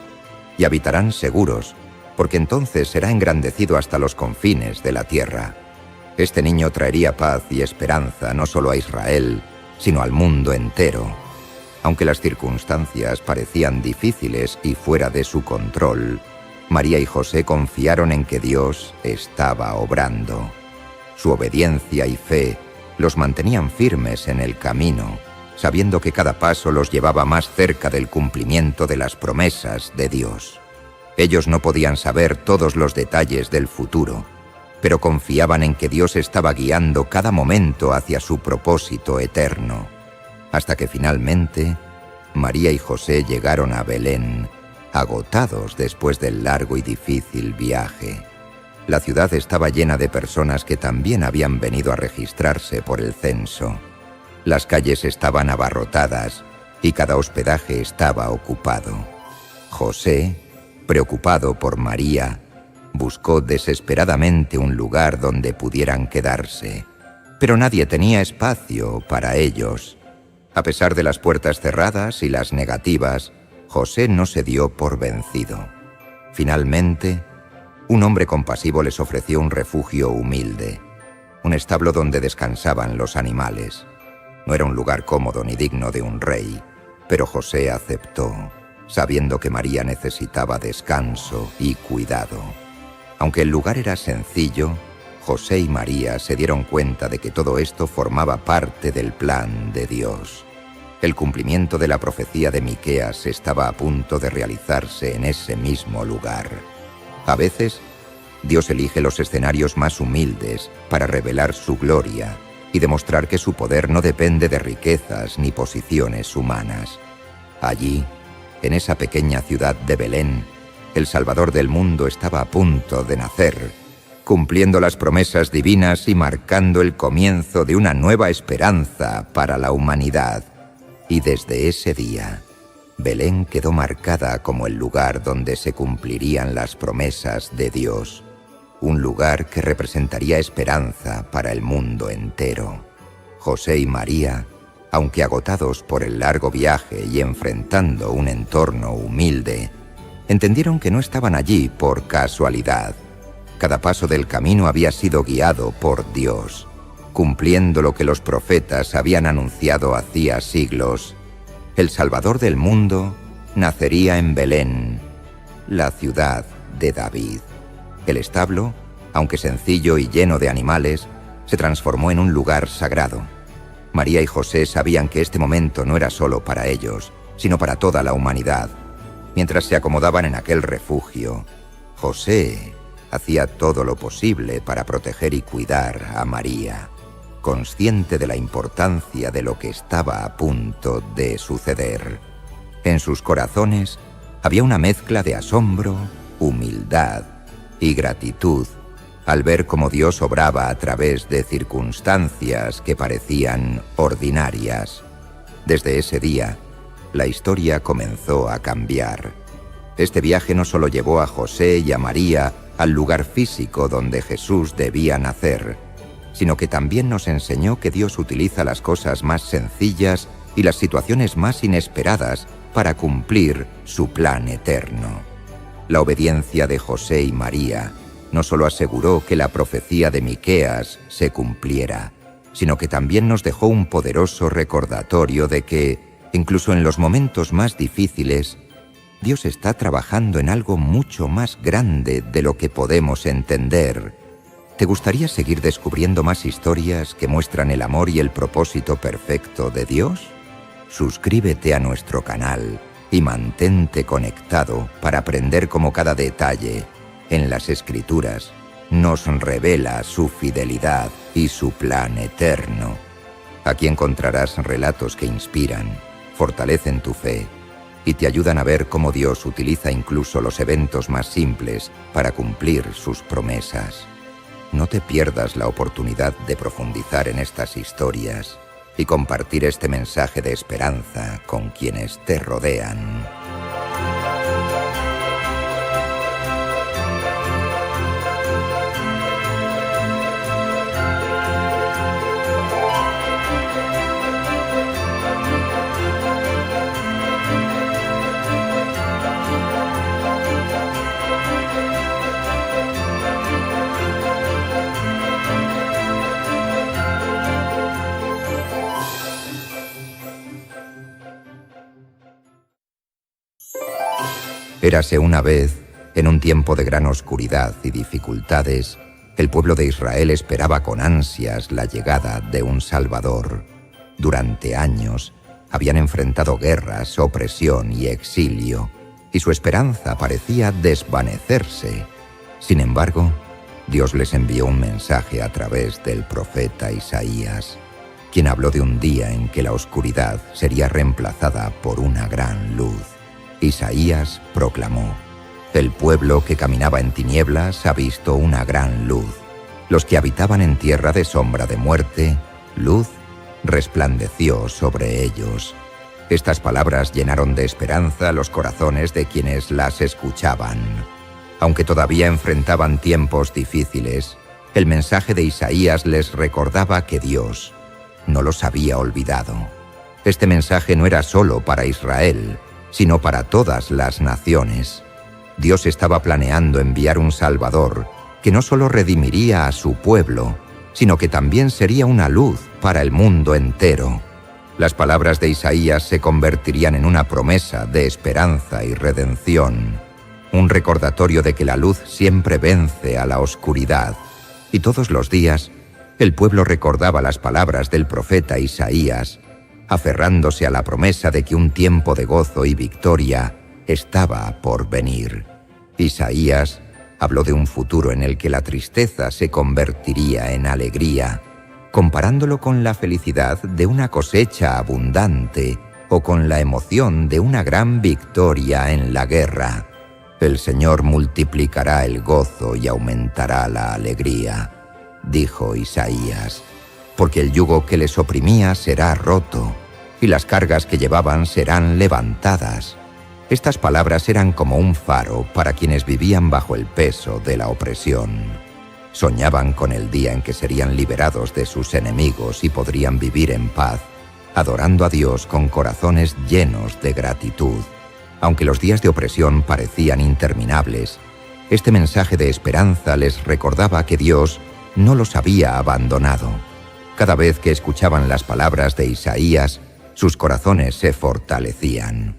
y habitarán seguros, porque entonces será engrandecido hasta los confines de la tierra. Este niño traería paz y esperanza no solo a Israel, sino al mundo entero. Aunque las circunstancias parecían difíciles y fuera de su control, María y José confiaron en que Dios estaba obrando. Su obediencia y fe los mantenían firmes en el camino, sabiendo que cada paso los llevaba más cerca del cumplimiento de las promesas de Dios. Ellos no podían saber todos los detalles del futuro, pero confiaban en que Dios estaba guiando cada momento hacia su propósito eterno, hasta que finalmente María y José llegaron a Belén, agotados después del largo y difícil viaje. La ciudad estaba llena de personas que también habían venido a registrarse por el censo. Las calles estaban abarrotadas y cada hospedaje estaba ocupado. José, preocupado por María, buscó desesperadamente un lugar donde pudieran quedarse, pero nadie tenía espacio para ellos. A pesar de las puertas cerradas y las negativas, José no se dio por vencido. Finalmente, un hombre compasivo les ofreció un refugio humilde, un establo donde descansaban los animales. No era un lugar cómodo ni digno de un rey, pero José aceptó, sabiendo que María necesitaba descanso y cuidado. Aunque el lugar era sencillo, José y María se dieron cuenta de que todo esto formaba parte del plan de Dios. El cumplimiento de la profecía de Miqueas estaba a punto de realizarse en ese mismo lugar. A veces, Dios elige los escenarios más humildes para revelar su gloria y demostrar que su poder no depende de riquezas ni posiciones humanas. Allí, en esa pequeña ciudad de Belén, el Salvador del mundo estaba a punto de nacer, cumpliendo las promesas divinas y marcando el comienzo de una nueva esperanza para la humanidad. Y desde ese día, Belén quedó marcada como el lugar donde se cumplirían las promesas de Dios, un lugar que representaría esperanza para el mundo entero. José y María, aunque agotados por el largo viaje y enfrentando un entorno humilde, entendieron que no estaban allí por casualidad. Cada paso del camino había sido guiado por Dios, cumpliendo lo que los profetas habían anunciado hacía siglos. El Salvador del mundo nacería en Belén, la ciudad de David. El establo, aunque sencillo y lleno de animales, se transformó en un lugar sagrado. María y José sabían que este momento no era solo para ellos, sino para toda la humanidad. Mientras se acomodaban en aquel refugio, José hacía todo lo posible para proteger y cuidar a María, consciente de la importancia de lo que estaba a punto de suceder. En sus corazones había una mezcla de asombro, humildad y gratitud al ver cómo Dios obraba a través de circunstancias que parecían ordinarias. Desde ese día, la historia comenzó a cambiar. Este viaje no solo llevó a José y a María al lugar físico donde Jesús debía nacer, sino que también nos enseñó que Dios utiliza las cosas más sencillas y las situaciones más inesperadas para cumplir su plan eterno. La obediencia de José y María no solo aseguró que la profecía de Miqueas se cumpliera, sino que también nos dejó un poderoso recordatorio de que, incluso en los momentos más difíciles, Dios está trabajando en algo mucho más grande de lo que podemos entender. ¿Te gustaría seguir descubriendo más historias que muestran el amor y el propósito perfecto de Dios? Suscríbete a nuestro canal y mantente conectado para aprender cómo cada detalle en las Escrituras nos revela su fidelidad y su plan eterno. Aquí encontrarás relatos que inspiran, fortalecen tu fe y te ayudan a ver cómo Dios utiliza incluso los eventos más simples para cumplir sus promesas. No te pierdas la oportunidad de profundizar en estas historias y compartir este mensaje de esperanza con quienes te rodean. Érase una vez, en un tiempo de gran oscuridad y dificultades, el pueblo de Israel esperaba con ansias la llegada de un Salvador. Durante años habían enfrentado guerras, opresión y exilio, y su esperanza parecía desvanecerse. Sin embargo, Dios les envió un mensaje a través del profeta Isaías, quien habló de un día en que la oscuridad sería reemplazada por una gran luz. Isaías proclamó: «El pueblo que caminaba en tinieblas ha visto una gran luz. Los que habitaban en tierra de sombra de muerte, luz resplandeció sobre ellos». Estas palabras llenaron de esperanza los corazones de quienes las escuchaban. Aunque todavía enfrentaban tiempos difíciles, el mensaje de Isaías les recordaba que Dios no los había olvidado. Este mensaje no era solo para Israel, sino para todas las naciones. Dios estaba planeando enviar un Salvador que no solo redimiría a su pueblo, sino que también sería una luz para el mundo entero. Las palabras de Isaías se convertirían en una promesa de esperanza y redención, un recordatorio de que la luz siempre vence a la oscuridad. Y todos los días, el pueblo recordaba las palabras del profeta Isaías, aferrándose a la promesa de que un tiempo de gozo y victoria estaba por venir. Isaías habló de un futuro en el que la tristeza se convertiría en alegría, comparándolo con la felicidad de una cosecha abundante o con la emoción de una gran victoria en la guerra. «El Señor multiplicará el gozo y aumentará la alegría», dijo Isaías, «porque el yugo que les oprimía será roto y las cargas que llevaban serán levantadas». Estas palabras eran como un faro para quienes vivían bajo el peso de la opresión. Soñaban con el día en que serían liberados de sus enemigos y podrían vivir en paz, adorando a Dios con corazones llenos de gratitud. Aunque los días de opresión parecían interminables, este mensaje de esperanza les recordaba que Dios no los había abandonado. Cada vez que escuchaban las palabras de Isaías, sus corazones se fortalecían.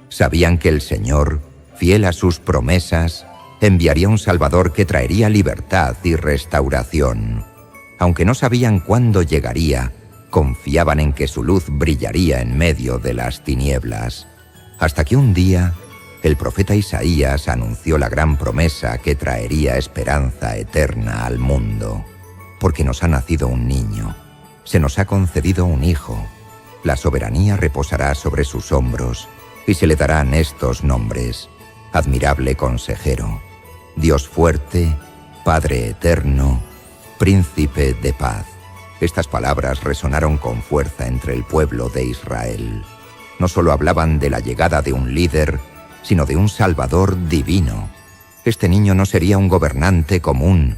Sabían que el Señor, fiel a sus promesas, enviaría un Salvador que traería libertad y restauración. Aunque no sabían cuándo llegaría, confiaban en que su luz brillaría en medio de las tinieblas. Hasta que un día, el profeta Isaías anunció la gran promesa que traería esperanza eterna al mundo. Porque nos ha nacido un niño, se nos ha concedido un hijo, la soberanía reposará sobre sus hombros, y se le darán estos nombres: Admirable Consejero, Dios fuerte, Padre eterno, Príncipe de paz. Estas palabras resonaron con fuerza entre el pueblo de Israel. No solo hablaban de la llegada de un líder, sino de un Salvador divino. Este niño no sería un gobernante común,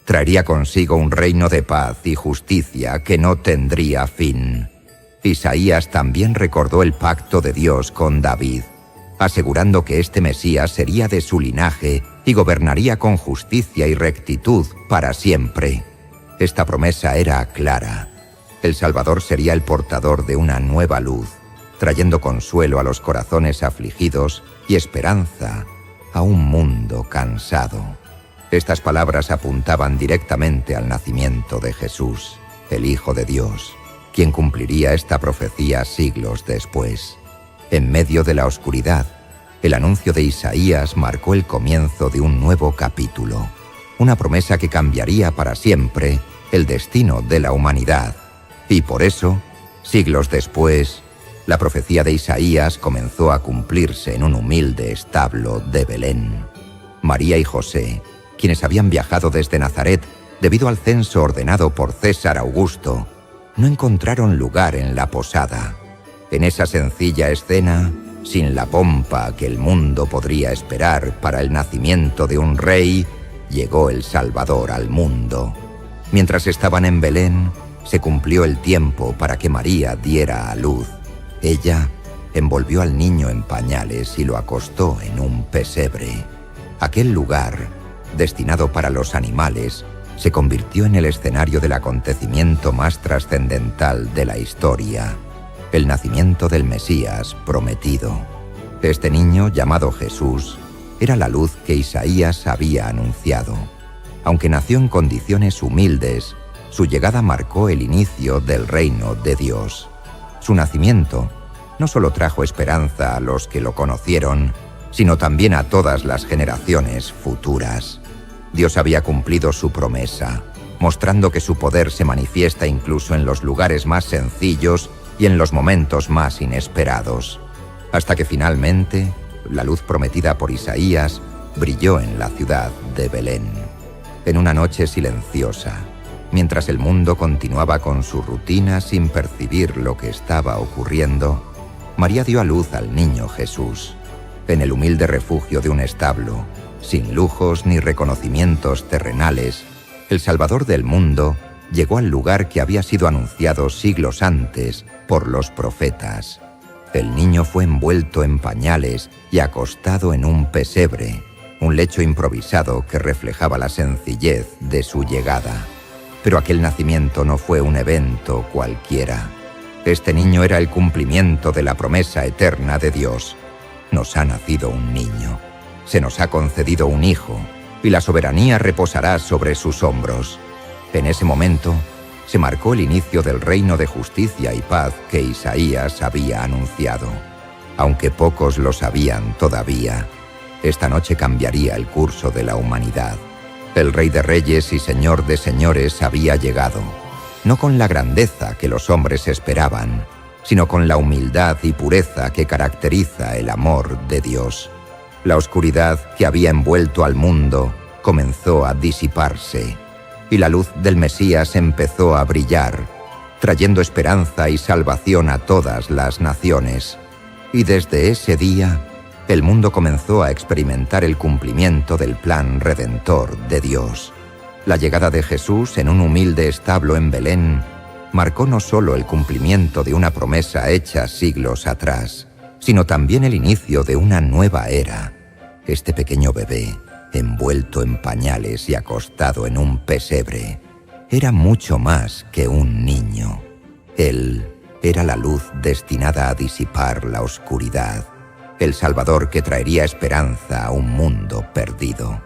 traería consigo un reino de paz y justicia que no tendría fin. Isaías también recordó el pacto de Dios con David, asegurando que este Mesías sería de su linaje y gobernaría con justicia y rectitud para siempre. Esta promesa era clara. El Salvador sería el portador de una nueva luz, trayendo consuelo a los corazones afligidos y esperanza a un mundo cansado. Estas palabras apuntaban directamente al nacimiento de Jesús, el Hijo de Dios, quien cumpliría esta profecía siglos después. En medio de la oscuridad, el anuncio de Isaías marcó el comienzo de un nuevo capítulo, una promesa que cambiaría para siempre el destino de la humanidad. Y por eso, siglos después, la profecía de Isaías comenzó a cumplirse en un humilde establo de Belén. María y José, quienes habían viajado desde Nazaret debido al censo ordenado por César Augusto, no encontraron lugar en la posada. En esa sencilla escena, sin la pompa que el mundo podría esperar para el nacimiento de un rey, llegó el Salvador al mundo. Mientras estaban en Belén, se cumplió el tiempo para que María diera a luz. Ella envolvió al niño en pañales y lo acostó en un pesebre. Aquel lugar, destinado para los animales, se convirtió en el escenario del acontecimiento más trascendental de la historia, el nacimiento del Mesías prometido. Este niño, llamado Jesús, era la luz que Isaías había anunciado. Aunque nació en condiciones humildes, su llegada marcó el inicio del reino de Dios. Su nacimiento no solo trajo esperanza a los que lo conocieron, sino también a todas las generaciones futuras. Dios había cumplido su promesa, mostrando que su poder se manifiesta incluso en los lugares más sencillos y en los momentos más inesperados, hasta que finalmente la luz prometida por Isaías brilló en la ciudad de Belén. En una noche silenciosa, mientras el mundo continuaba con su rutina sin percibir lo que estaba ocurriendo, María dio a luz al niño Jesús, en el humilde refugio de un establo, sin lujos ni reconocimientos terrenales. El Salvador del mundo llegó al lugar que había sido anunciado siglos antes por los profetas. El niño fue envuelto en pañales y acostado en un pesebre, un lecho improvisado que reflejaba la sencillez de su llegada. Pero aquel nacimiento no fue un evento cualquiera. Este niño era el cumplimiento de la promesa eterna de Dios. Nos ha nacido un niño, se nos ha concedido un hijo, y la soberanía reposará sobre sus hombros. En ese momento se marcó el inicio del reino de justicia y paz que Isaías había anunciado. Aunque pocos lo sabían todavía, esta noche cambiaría el curso de la humanidad. El Rey de Reyes y Señor de Señores había llegado, no con la grandeza que los hombres esperaban, sino con la humildad y pureza que caracteriza el amor de Dios. La oscuridad que había envuelto al mundo comenzó a disiparse, y la luz del Mesías empezó a brillar, trayendo esperanza y salvación a todas las naciones. Y desde ese día, el mundo comenzó a experimentar el cumplimiento del plan redentor de Dios. La llegada de Jesús en un humilde establo en Belén marcó no solo el cumplimiento de una promesa hecha siglos atrás, sino también el inicio de una nueva era. Este pequeño bebé, envuelto en pañales y acostado en un pesebre, era mucho más que un niño. Él era la luz destinada a disipar la oscuridad, el Salvador que traería esperanza a un mundo perdido.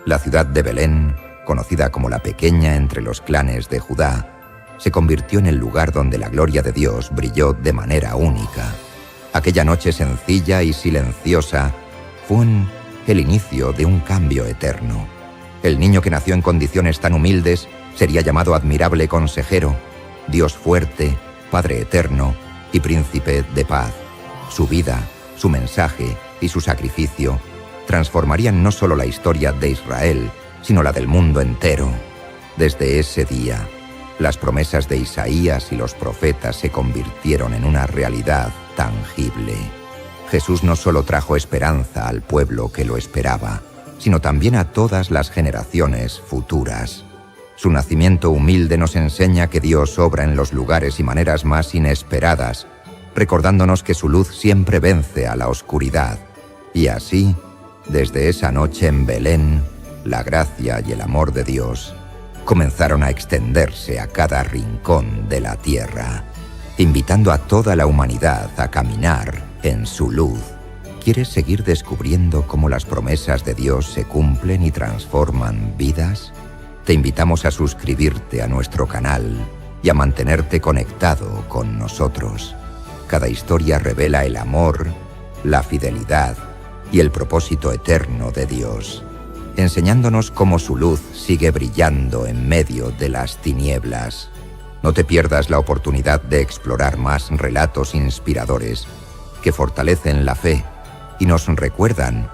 La ciudad de Belén, conocida como la pequeña entre los clanes de Judá, se convirtió en el lugar donde la gloria de Dios brilló de manera única. Aquella noche sencilla y silenciosa fue el inicio de un cambio eterno. El niño que nació en condiciones tan humildes sería llamado admirable consejero, Dios fuerte, Padre eterno y príncipe de paz. Su vida, su mensaje y su sacrificio transformarían no solo la historia de Israel, sino la del mundo entero. Desde ese día, las promesas de Isaías y los profetas se convirtieron en una realidad tangible. Jesús no solo trajo esperanza al pueblo que lo esperaba, sino también a todas las generaciones futuras. Su nacimiento humilde nos enseña que Dios obra en los lugares y maneras más inesperadas, recordándonos que su luz siempre vence a la oscuridad. Y así, desde esa noche en Belén, la gracia y el amor de Dios comenzaron a extenderse a cada rincón de la tierra, invitando a toda la humanidad a caminar en su luz. ¿Quieres seguir descubriendo cómo las promesas de Dios se cumplen y transforman vidas? Te invitamos a suscribirte a nuestro canal y a mantenerte conectado con nosotros. Cada historia revela el amor, la fidelidad y el propósito eterno de Dios, enseñándonos cómo su luz sigue brillando en medio de las tinieblas. No te pierdas la oportunidad de explorar más relatos inspiradores que fortalecen la fe y nos recuerdan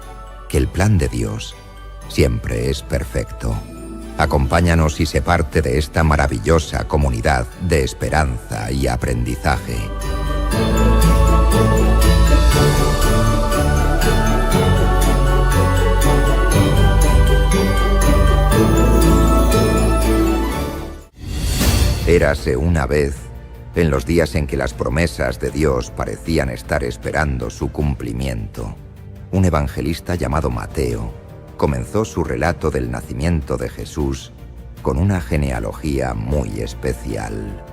que el plan de Dios siempre es perfecto. Acompáñanos y sé parte de esta maravillosa comunidad de esperanza y aprendizaje. Érase una vez, en los días en que las promesas de Dios parecían estar esperando su cumplimiento, un evangelista llamado Mateo comenzó su relato del nacimiento de Jesús con una genealogía muy especial.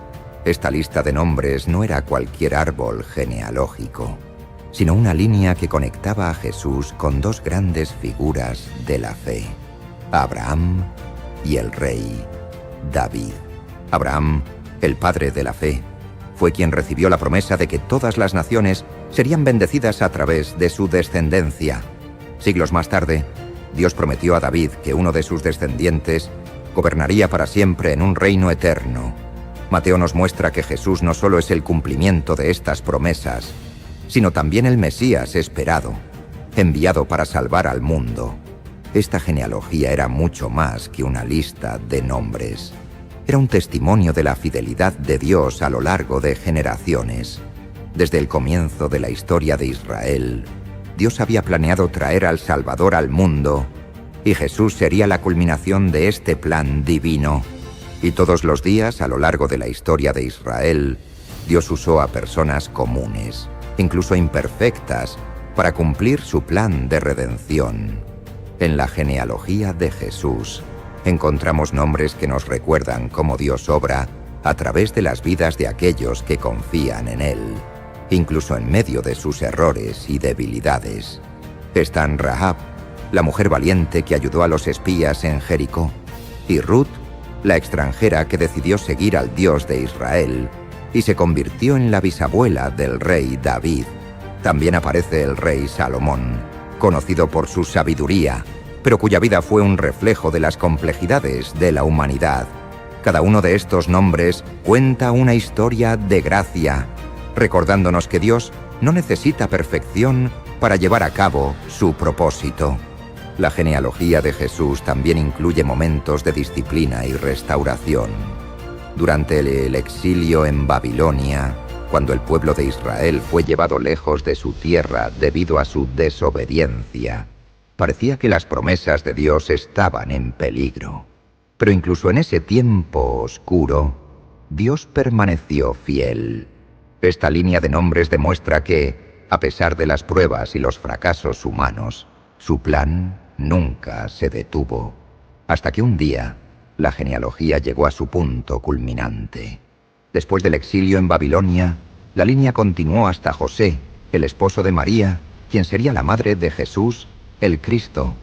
Esta lista de nombres no era cualquier árbol genealógico. sino una línea que conectaba a Jesús con dos grandes figuras de la fe, Abraham y el rey David. Abraham, el padre de la fe, fue quien recibió la promesa de que todas las naciones serían bendecidas a través de su descendencia. Siglos más tarde, Dios prometió a David que uno de sus descendientes gobernaría para siempre en un reino eterno. Mateo nos muestra que Jesús no solo es el cumplimiento de estas promesas, sino también el Mesías esperado, enviado para salvar al mundo. Esta genealogía era mucho más que una lista de nombres. Era un testimonio de la fidelidad de Dios a lo largo de generaciones. Desde el comienzo de la historia de Israel, Dios había planeado traer al Salvador al mundo, y Jesús sería la culminación de este plan divino. Y todos los días, a lo largo de la historia de Israel, Dios usó a personas comunes, incluso imperfectas, para cumplir su plan de redención. En la genealogía de Jesús, encontramos nombres que nos recuerdan cómo Dios obra a través de las vidas de aquellos que confían en Él, incluso en medio de sus errores y debilidades. Están Rahab, la mujer valiente que ayudó a los espías en Jericó, y Ruth, la extranjera que decidió seguir al Dios de Israel y se convirtió en la bisabuela del rey David. También aparece el rey Salomón, conocido por su sabiduría, pero cuya vida fue un reflejo de las complejidades de la humanidad. Cada uno de estos nombres cuenta una historia de gracia, recordándonos que Dios no necesita perfección para llevar a cabo su propósito. La genealogía de Jesús también incluye momentos de disciplina y restauración. Durante el exilio en Babilonia, cuando el pueblo de Israel fue llevado lejos de su tierra debido a su desobediencia, parecía que las promesas de Dios estaban en peligro. Pero incluso en ese tiempo oscuro, Dios permaneció fiel. Esta línea de nombres demuestra que, a pesar de las pruebas y los fracasos humanos, su plan nunca se detuvo, hasta que un día la genealogía llegó a su punto culminante. Después del exilio en Babilonia, la línea continuó hasta José, el esposo de María, quien sería la madre de Jesús, el Cristo.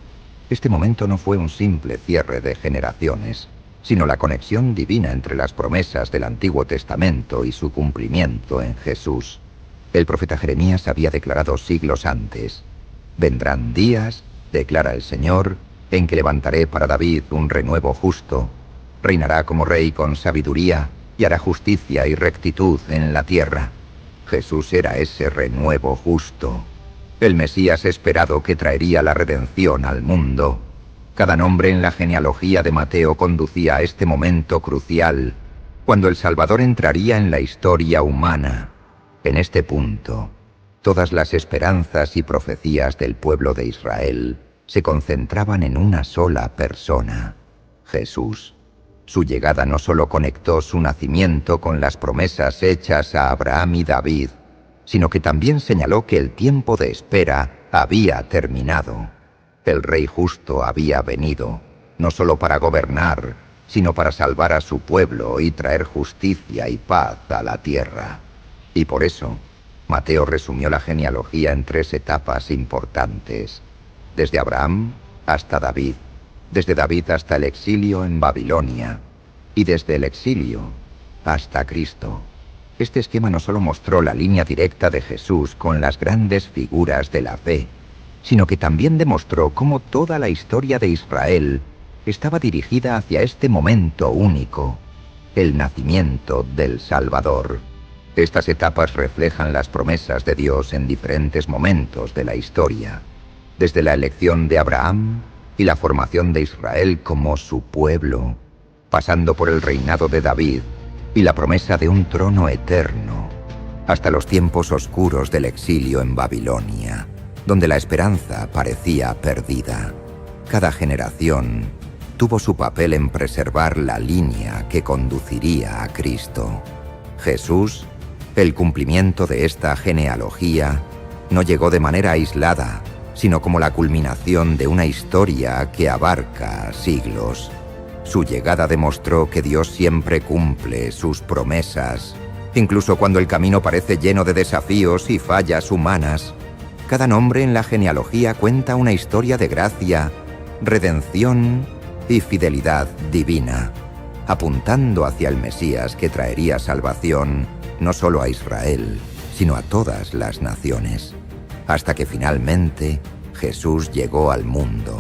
Este momento no fue un simple cierre de generaciones, sino la conexión divina entre las promesas del Antiguo Testamento y su cumplimiento en Jesús. El profeta Jeremías había declarado siglos antes: «Vendrán días, declara el Señor, en que levantaré para David un renuevo justo. Reinará como rey con sabiduría y hará justicia y rectitud en la tierra». Jesús era ese renuevo justo, el Mesías esperado que traería la redención al mundo. Cada nombre en la genealogía de Mateo conducía a este momento crucial, cuando el Salvador entraría en la historia humana. En este punto, todas las esperanzas y profecías del pueblo de Israel se concentraban en una sola persona, Jesús. Su llegada no solo conectó su nacimiento con las promesas hechas a Abraham y David, sino que también señaló que el tiempo de espera había terminado. El Rey justo había venido, no solo para gobernar, sino para salvar a su pueblo y traer justicia y paz a la tierra. Y por eso, Mateo resumió la genealogía en 3 etapas importantes: desde Abraham hasta David, desde David hasta el exilio en Babilonia, y desde el exilio hasta Cristo. Este esquema no solo mostró la línea directa de Jesús con las grandes figuras de la fe, sino que también demostró cómo toda la historia de Israel estaba dirigida hacia este momento único, el nacimiento del Salvador. Estas etapas reflejan las promesas de Dios en diferentes momentos de la historia, desde la elección de Abraham y la formación de Israel como su pueblo, pasando por el reinado de David y la promesa de un trono eterno, hasta los tiempos oscuros del exilio en Babilonia, donde la esperanza parecía perdida. Cada generación tuvo su papel en preservar la línea que conduciría a Cristo. Jesús, el cumplimiento de esta genealogía, no llegó de manera aislada, sino como la culminación de una historia que abarca siglos. Su llegada demostró que Dios siempre cumple sus promesas, incluso cuando el camino parece lleno de desafíos y fallas humanas. Cada nombre en la genealogía cuenta una historia de gracia, redención y fidelidad divina, apuntando hacia el Mesías que traería salvación no solo a Israel, sino a todas las naciones, hasta que finalmente Jesús llegó al mundo,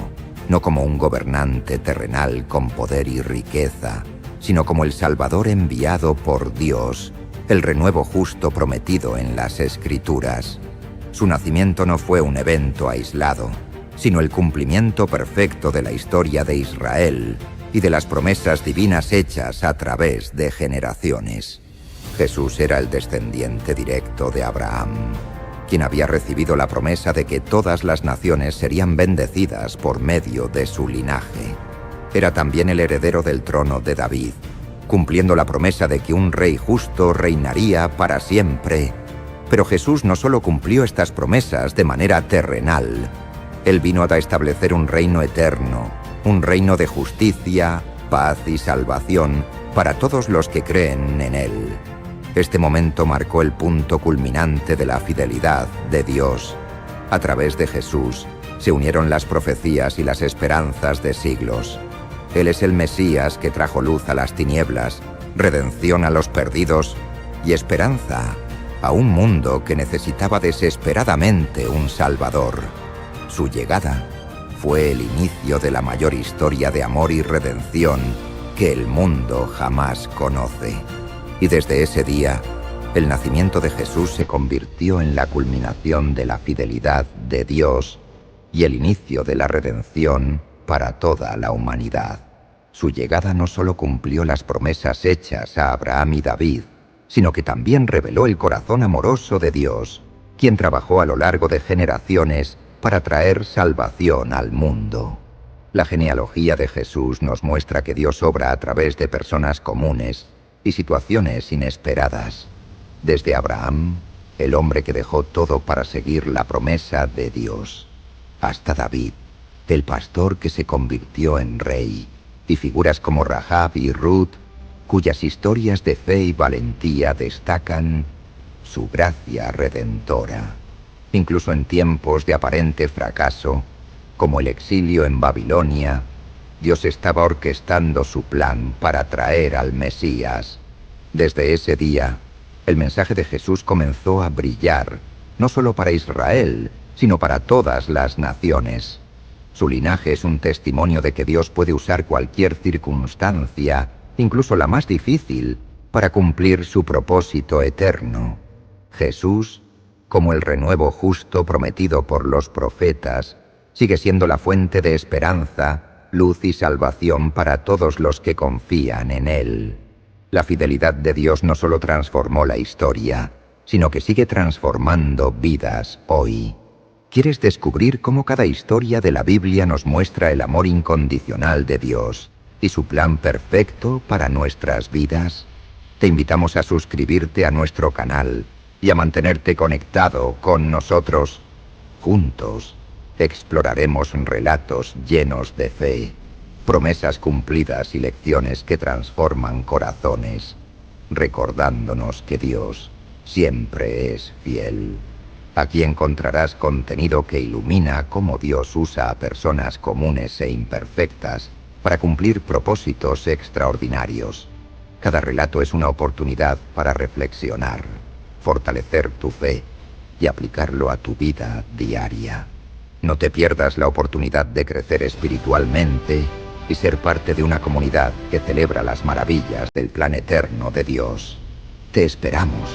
no como un gobernante terrenal con poder y riqueza, sino como el Salvador enviado por Dios, el renuevo justo prometido en las Escrituras. Su nacimiento no fue un evento aislado, sino el cumplimiento perfecto de la historia de Israel y de las promesas divinas hechas a través de generaciones. Jesús era el descendiente directo de Abraham, quien había recibido la promesa de que todas las naciones serían bendecidas por medio de su linaje. Era también el heredero del trono de David, cumpliendo la promesa de que un rey justo reinaría para siempre. Pero Jesús no solo cumplió estas promesas de manera terrenal. Él vino a establecer un reino eterno, un reino de justicia, paz y salvación para todos los que creen en Él. Este momento marcó el punto culminante de la fidelidad de Dios. A través de Jesús se unieron las profecías y las esperanzas de siglos. Él es el Mesías que trajo luz a las tinieblas, redención a los perdidos y esperanza a un mundo que necesitaba desesperadamente un Salvador. Su llegada fue el inicio de la mayor historia de amor y redención que el mundo jamás conoce. Y desde ese día, el nacimiento de Jesús se convirtió en la culminación de la fidelidad de Dios y el inicio de la redención para toda la humanidad. Su llegada no solo cumplió las promesas hechas a Abraham y David, sino que también reveló el corazón amoroso de Dios, quien trabajó a lo largo de generaciones para traer salvación al mundo. La genealogía de Jesús nos muestra que Dios obra a través de personas comunes y situaciones inesperadas. Desde Abraham, el hombre que dejó todo para seguir la promesa de Dios, hasta David, el pastor que se convirtió en rey, y figuras como Rahab y Ruth, cuyas historias de fe y valentía destacan su gracia redentora. Incluso en tiempos de aparente fracaso, como el exilio en Babilonia, Dios estaba orquestando su plan para traer al Mesías. Desde ese día, el mensaje de Jesús comenzó a brillar, no solo para Israel, sino para todas las naciones. Su linaje es un testimonio de que Dios puede usar cualquier circunstancia, incluso la más difícil, para cumplir su propósito eterno. Jesús, como el renuevo justo prometido por los profetas, sigue siendo la fuente de esperanza, luz y salvación para todos los que confían en Él. La fidelidad de Dios no solo transformó la historia, sino que sigue transformando vidas hoy. ¿Quieres descubrir cómo cada historia de la Biblia nos muestra el amor incondicional de Dios y su plan perfecto para nuestras vidas? Te invitamos a suscribirte a nuestro canal y a mantenerte conectado con nosotros. Juntos exploraremos relatos llenos de fe, promesas cumplidas y lecciones que transforman corazones, recordándonos que Dios siempre es fiel. Aquí encontrarás contenido que ilumina cómo Dios usa a personas comunes e imperfectas para cumplir propósitos extraordinarios. Cada relato es una oportunidad para reflexionar, fortalecer tu fe y aplicarlo a tu vida diaria. No te pierdas la oportunidad de crecer espiritualmente y ser parte de una comunidad que celebra las maravillas del plan eterno de Dios. Te esperamos.